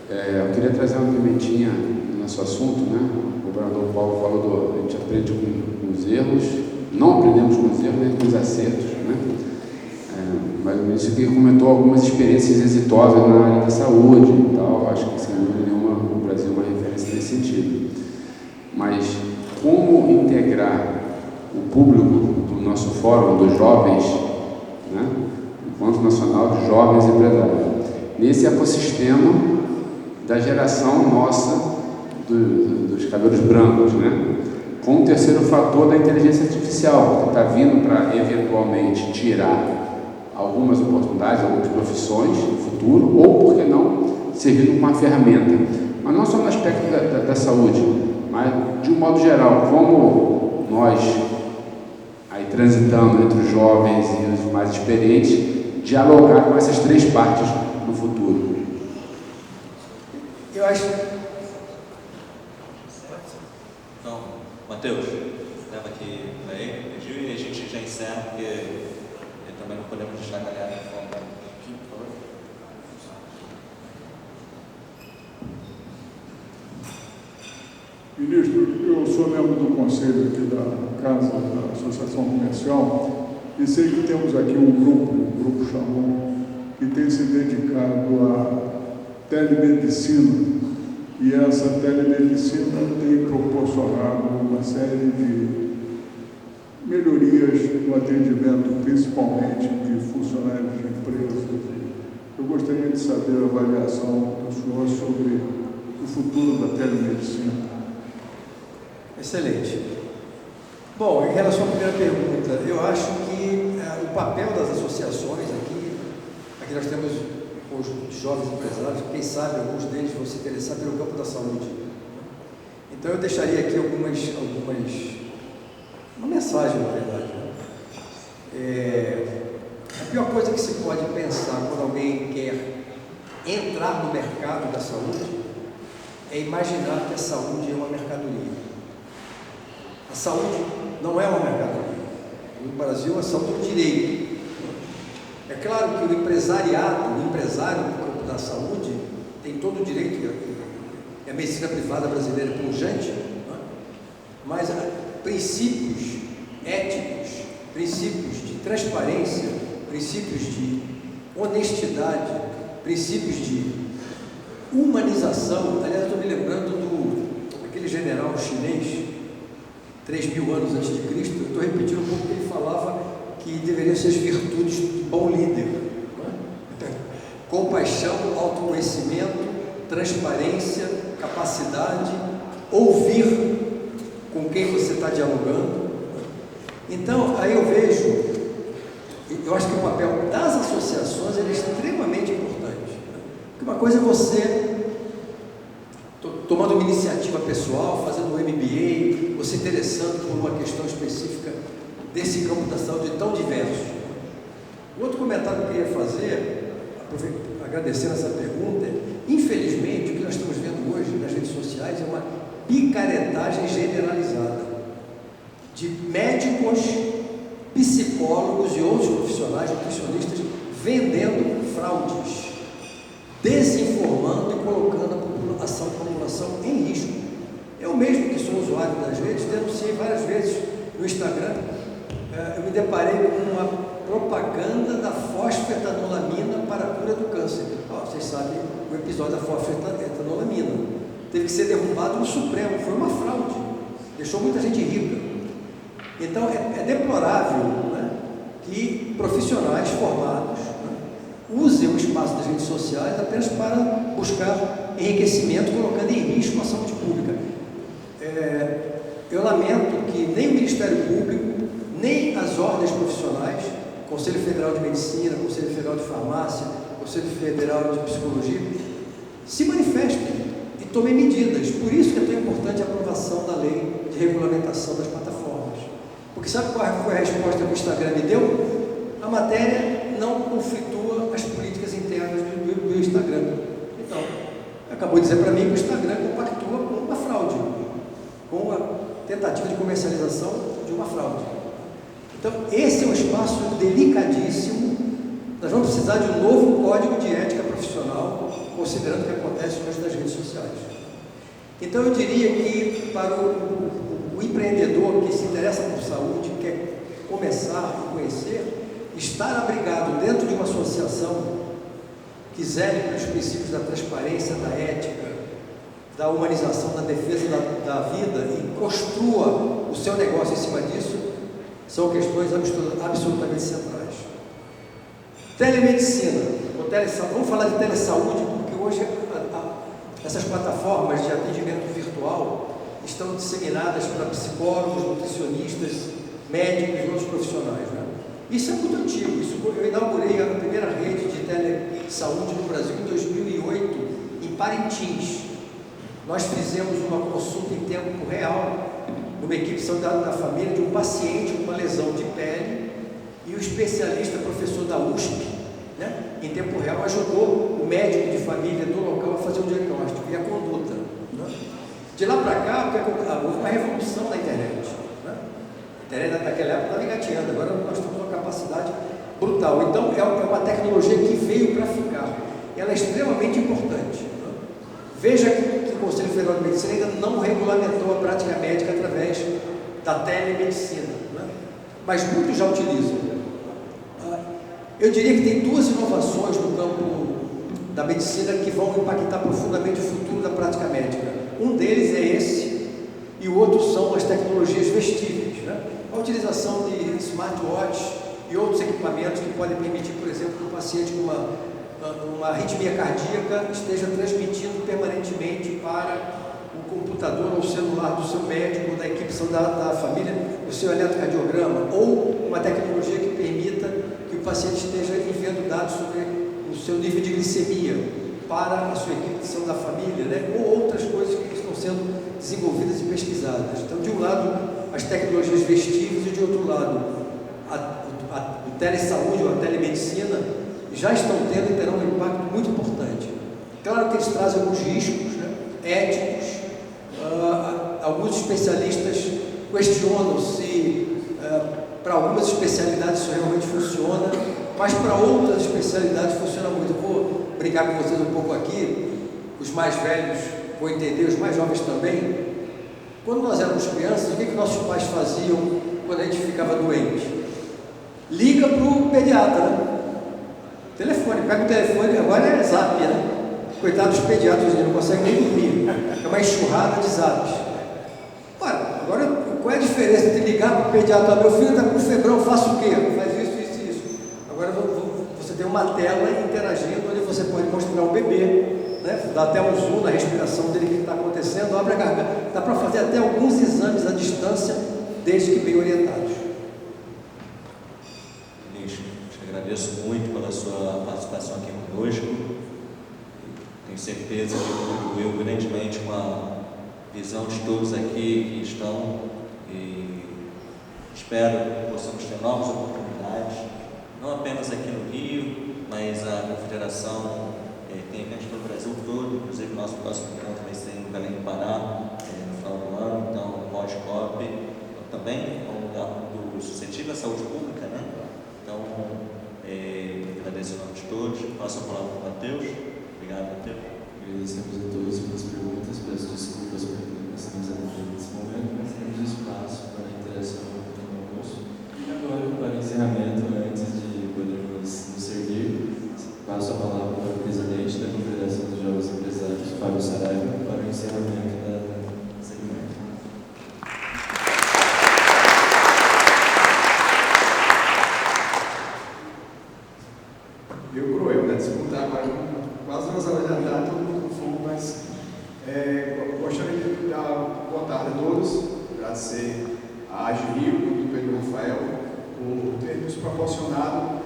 Eu queria trazer uma pimentinha no nosso assunto, né? O governador Paulo falou a gente aprende com os erros, não aprendemos com os erros, nem com os acertos, né? Mas o ministro aqui comentou algumas experiências exitosas na área da saúde e tal. Acho que sem dúvida nenhuma o Brasil é uma referência nesse sentido. Mas como integrar o público do nosso fórum dos jovens, né? Encontro Nacional de Jovens Empresários, nesse ecossistema da geração nossa dos cabelos brancos, né? Com o terceiro fator da inteligência artificial, que está vindo para eventualmente tirar algumas oportunidades, algumas profissões no futuro, ou, por que não, servir como uma ferramenta. Mas não só no aspecto da saúde, mas, de um modo geral, como nós, aí transitando entre os jovens e os mais experientes, dialogar com essas três partes no futuro. Eu acho... Então, Matheus, leva aqui para ele, pediu, e a gente já encerra, porque também não podemos deixar a galera de fora. Ministro, eu sou membro do conselho aqui da Casa da Associação Comercial e sei que temos aqui um grupo Chamon, que tem se dedicado à telemedicina, e essa telemedicina tem proporcionado uma série de melhorias no atendimento, principalmente de funcionários de empresas. Eu gostaria de saber a avaliação do senhor sobre o futuro da telemedicina. Excelente. Bom, em relação à primeira pergunta, eu acho que o papel das associações aqui nós temos os jovens empresários, quem sabe alguns deles vão se interessar pelo campo da saúde. Então eu deixaria aqui uma mensagem, na verdade. A pior coisa que se pode pensar quando alguém quer entrar no mercado da saúde é imaginar que a saúde é uma mercadoria. A saúde não é uma mercadoria. No Brasil, a saúde é um direito. É claro que o empresário do campo da saúde tem todo o direito, e a medicina privada brasileira é pujante, mas princípios éticos, princípios de transparência, princípios de honestidade, princípios de humanização. Aliás, estou me lembrando daquele general chinês, 3.000 anos antes de Cristo, eu estou repetindo um pouco o que ele falava que deveriam ser as virtudes do bom líder, né? Compaixão, autoconhecimento, transparência, capacidade, ouvir com quem você está dialogando. Então, aí eu vejo, eu acho que o papel das associações é extremamente importante. Porque uma coisa é você tomando uma iniciativa pessoal, fazendo um MBA, você interessando por uma questão específica desse campo da saúde tão diverso. O outro comentário que eu queria fazer, agradecendo essa pergunta, é, infelizmente, o que nós estamos vendo hoje nas redes sociais é uma picaretagem generalizada de médicos, psicólogos e outros profissionais, nutricionistas, vendendo fraudes, desinformando e colocando a população em risco. Eu mesmo, que sou usuário das redes, denunciei várias vezes no Instagram, eu me deparei com uma propaganda da fosfetanolamina para a cura do câncer. Vocês sabem o episódio da fosfetanolamina. Teve que ser derrubado no Supremo, foi uma fraude, deixou muita gente rica. Então é deplorável, né, que profissionais formados, né, usem o espaço das redes sociais apenas para buscar enriquecimento, colocando em risco a saúde pública. Eu lamento que nem o Ministério Público, nem as ordens profissionais, Conselho Federal de Medicina, Conselho Federal de Farmácia, Conselho Federal de Psicologia, se manifestem e tomem medidas. Por isso que é tão importante a aprovação da lei de regulamentação das plataformas. Porque sabe qual foi a resposta que o Instagram me deu? A matéria não conflitua as políticas internas do Instagram. Então, acabou de dizer para mim que o Instagram compactua com uma fraude, com a tentativa de comercialização de uma fraude. Então, esse é um espaço delicadíssimo. Nós vamos precisar de um novo código de ética profissional, considerando o que acontece hoje nas redes sociais. Então, eu diria que para o empreendedor que se interessa por saúde, quer começar a conhecer, estar abrigado dentro de uma associação que zele pelos princípios da transparência, da ética, da humanização, da defesa da vida e construa o seu negócio em cima disso, são questões absolutamente centrais. Telemedicina, vamos falar de telesaúde, porque hoje essas plataformas de atendimento virtual estão disseminadas para psicólogos, nutricionistas, médicos e outros profissionais, né? Isso é muito antigo. Eu inaugurei a primeira rede de telesaúde no Brasil em 2008, em Parintins. Nós fizemos uma consulta em tempo real, numa equipe de saúde da família, de um paciente com uma lesão de pele, e o especialista, professor da USP, né, em tempo real, ajudou o médico de família do local a fazer o diagnóstico e a conduta, né? De lá para cá, houve uma revolução na internet, né? A internet naquela época estava engateando, agora nós temos uma capacidade brutal. Então, é uma tecnologia que veio para ficar, ela é extremamente importante, né? Veja que o Conselho Federal de Medicina ainda não regulamentou a prática médica através da telemedicina, né? Mas muitos já utilizam. Eu diria que tem duas inovações no campo da medicina que vão impactar profundamente o futuro da prática médica. Um deles é esse, e o outro são as tecnologias vestíveis, né? A utilização de smartwatch e outros equipamentos que podem permitir, por exemplo, que um paciente com uma arritmia cardíaca esteja transmitindo permanentemente para o computador ou celular do seu médico, da equipe da família, o seu eletrocardiograma, ou uma tecnologia que permita que o paciente esteja enviando dados sobre o seu nível de glicemia para a sua equipe de saúde da família, né? Ou outras coisas que estão sendo desenvolvidas e pesquisadas. Então, de um lado, as tecnologias vestíveis e de outro lado, o telesaúde ou a telemedicina já estão tendo e terão um impacto muito importante. Claro que eles trazem alguns riscos, né, éticos. Alguns especialistas questionam se para algumas especialidades isso realmente funciona, mas para outras especialidades funciona muito. Eu vou brincar com vocês um pouco aqui, os mais velhos vão entender, os mais jovens também. Quando nós éramos crianças, o que nossos pais faziam quando a gente ficava doente? Liga para o pediatra, né? Telefone, pega o telefone, agora é zap, né? Coitado dos pediatras, eles não conseguem nem dormir, é uma enxurrada de zaps. Ora, agora qual é a diferença de ligar para o pediatra? Meu filho está com febrão, faço o quê? Faz isso, isso e isso. Agora você tem uma tela interagindo, onde você pode mostrar o bebê, né? Dá até um zoom na respiração dele, o que está acontecendo, abre a garganta. Dá para fazer até alguns exames à distância, desde que bem orientados. Ministro, te agradeço muito pela sua participação aqui conosco. Tenho certeza que contribuiu grandemente com a visão de todos aqui que estão, e espero que possamos ter novas oportunidades, não apenas aqui no Rio, mas a Confederação tem eventos pelo Brasil todo, inclusive o nosso próximo encontro vai ser em Belém do Pará, no final do ano, então pós-COP, também é um lugar muito suscetível à saúde pública, né? Então, agradeço o nome de todos, passo a palavra para o Matheus. Obrigado, Matheus. Agradecemos a todos pelas perguntas, peço desculpas por não estamos atendendo nesse momento, mas temos espaço para a interação com o almoço. E agora, para o encerramento, antes de podermos nos servir, passo a palavra para o presidente da Confederação dos Jovens Empresários, Fábio Saraiva, para o encerramento da cerimônia. Eu cruel, né? Disputar agora quase 2 horas de andar, todo mundo com fome, mas gostaria de dar boa tarde a todos, agradecer a AGE Rio e ao Pedro Rafael por ter nos proporcionado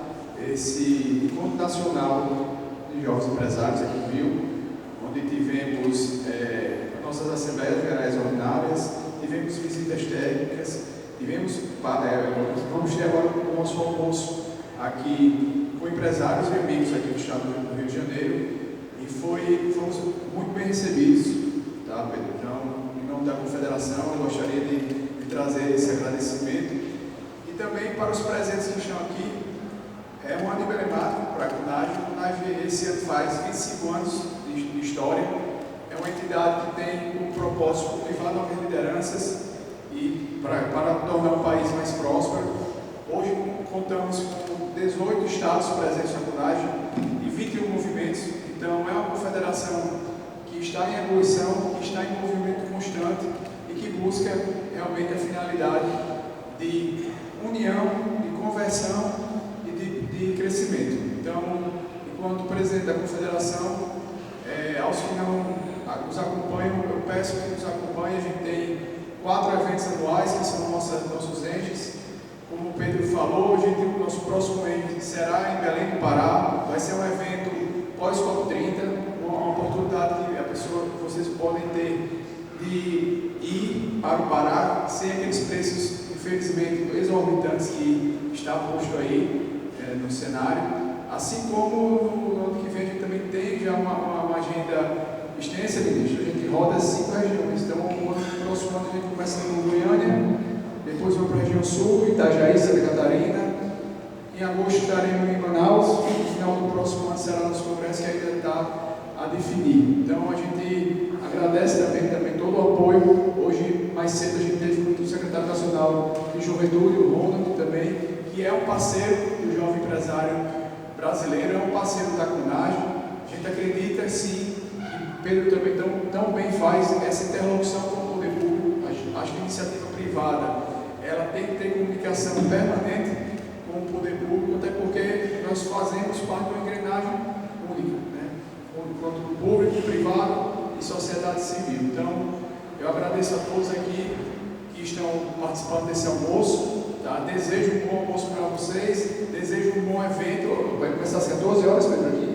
esse encontro nacional de jovens empresários aqui no Rio, onde tivemos nossas Assembleias Gerais Ordinárias, tivemos visitas técnicas, vamos ter agora o nosso almoço aqui com empresários e amigos aqui do estado do Rio de Janeiro, e fomos muito bem recebidos, tá, Pedro? Então, em nome da Confederação, eu gostaria de trazer esse agradecimento, e também para os presentes que estão aqui. É um ano emblemático para a CUNAGE. A CUNAGE esse ano faz 25 anos de história, é uma entidade que tem como propósito cultivar novas lideranças e para tornar o país mais próspero. Hoje contamos com 18 estados presentes na CUNAGE e 21 movimentos. Então, é uma confederação que está em evolução, que está em movimento constante e que busca realmente a finalidade de união, de conversão e de crescimento. Então, enquanto presidente da confederação, aos que não nos acompanham, eu peço que nos acompanhem. A gente tem 4 eventos anuais, que são nossos eixes. Como o Pedro falou, o nosso próximo eixo será em Belém do Pará. Vai ser um evento pós-COP30, uma oportunidade que vocês podem ter de ir para o Pará sem aqueles preços, infelizmente, exorbitantes que está posto aí no cenário. Assim como no ano que vem a gente também tem já uma agenda extensa, ministro. A gente roda 5 regiões. Então, no próximo ano a gente começa em Goiânia, depois vamos para a região sul, Itajaí, Santa Catarina. Em agosto estaremos em Manaus, e no final do próximo ano será nosso congresso, que ainda está a definir. Então, a gente agradece também todo o apoio. Hoje, mais cedo, a gente teve o secretário nacional de Juventude, o Ronald, também, que é um parceiro do jovem empresário brasileiro, é um parceiro da CUNAGE. A gente acredita, sim, que Pedro também tão bem faz essa interlocução com o poder público. Acho que a iniciativa privada ela tem que ter comunicação permanente com o poder público, até porque nós fazemos parte de uma engrenagem única, né? Enquanto público, privado e sociedade civil. Então, eu agradeço a todos aqui que estão participando desse almoço. Tá? Desejo um bom almoço para vocês, desejo um bom evento. Vai começar às 14 horas, Pedro, aqui?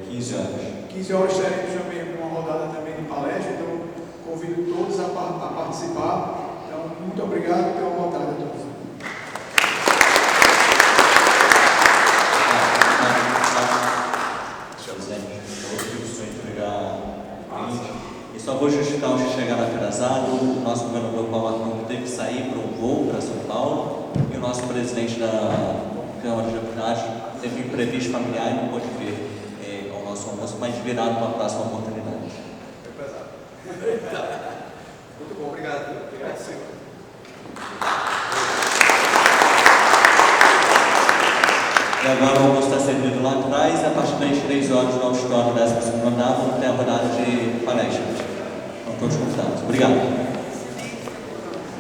15 horas. 15 horas teremos também uma rodada também de palestra, então convido todos a participar. Então, muito obrigado e uma boa tarde a todos. E só vou justificar os que chegaram atrasados. O nosso governador Paulo Arthur teve que sair para um voo para São Paulo, e o nosso presidente da Câmara de Deputados teve um imprevisto familiar e não pôde vir ao nosso almoço, mas virá numa próxima oportunidade. Muito bom, obrigado. Obrigado, senhor. E agora o almoço está servido lá atrás, e a partir das 3 horas no auditório 12º andar, vamos ter a rodada de palestras. Estão todos convidados. Obrigado.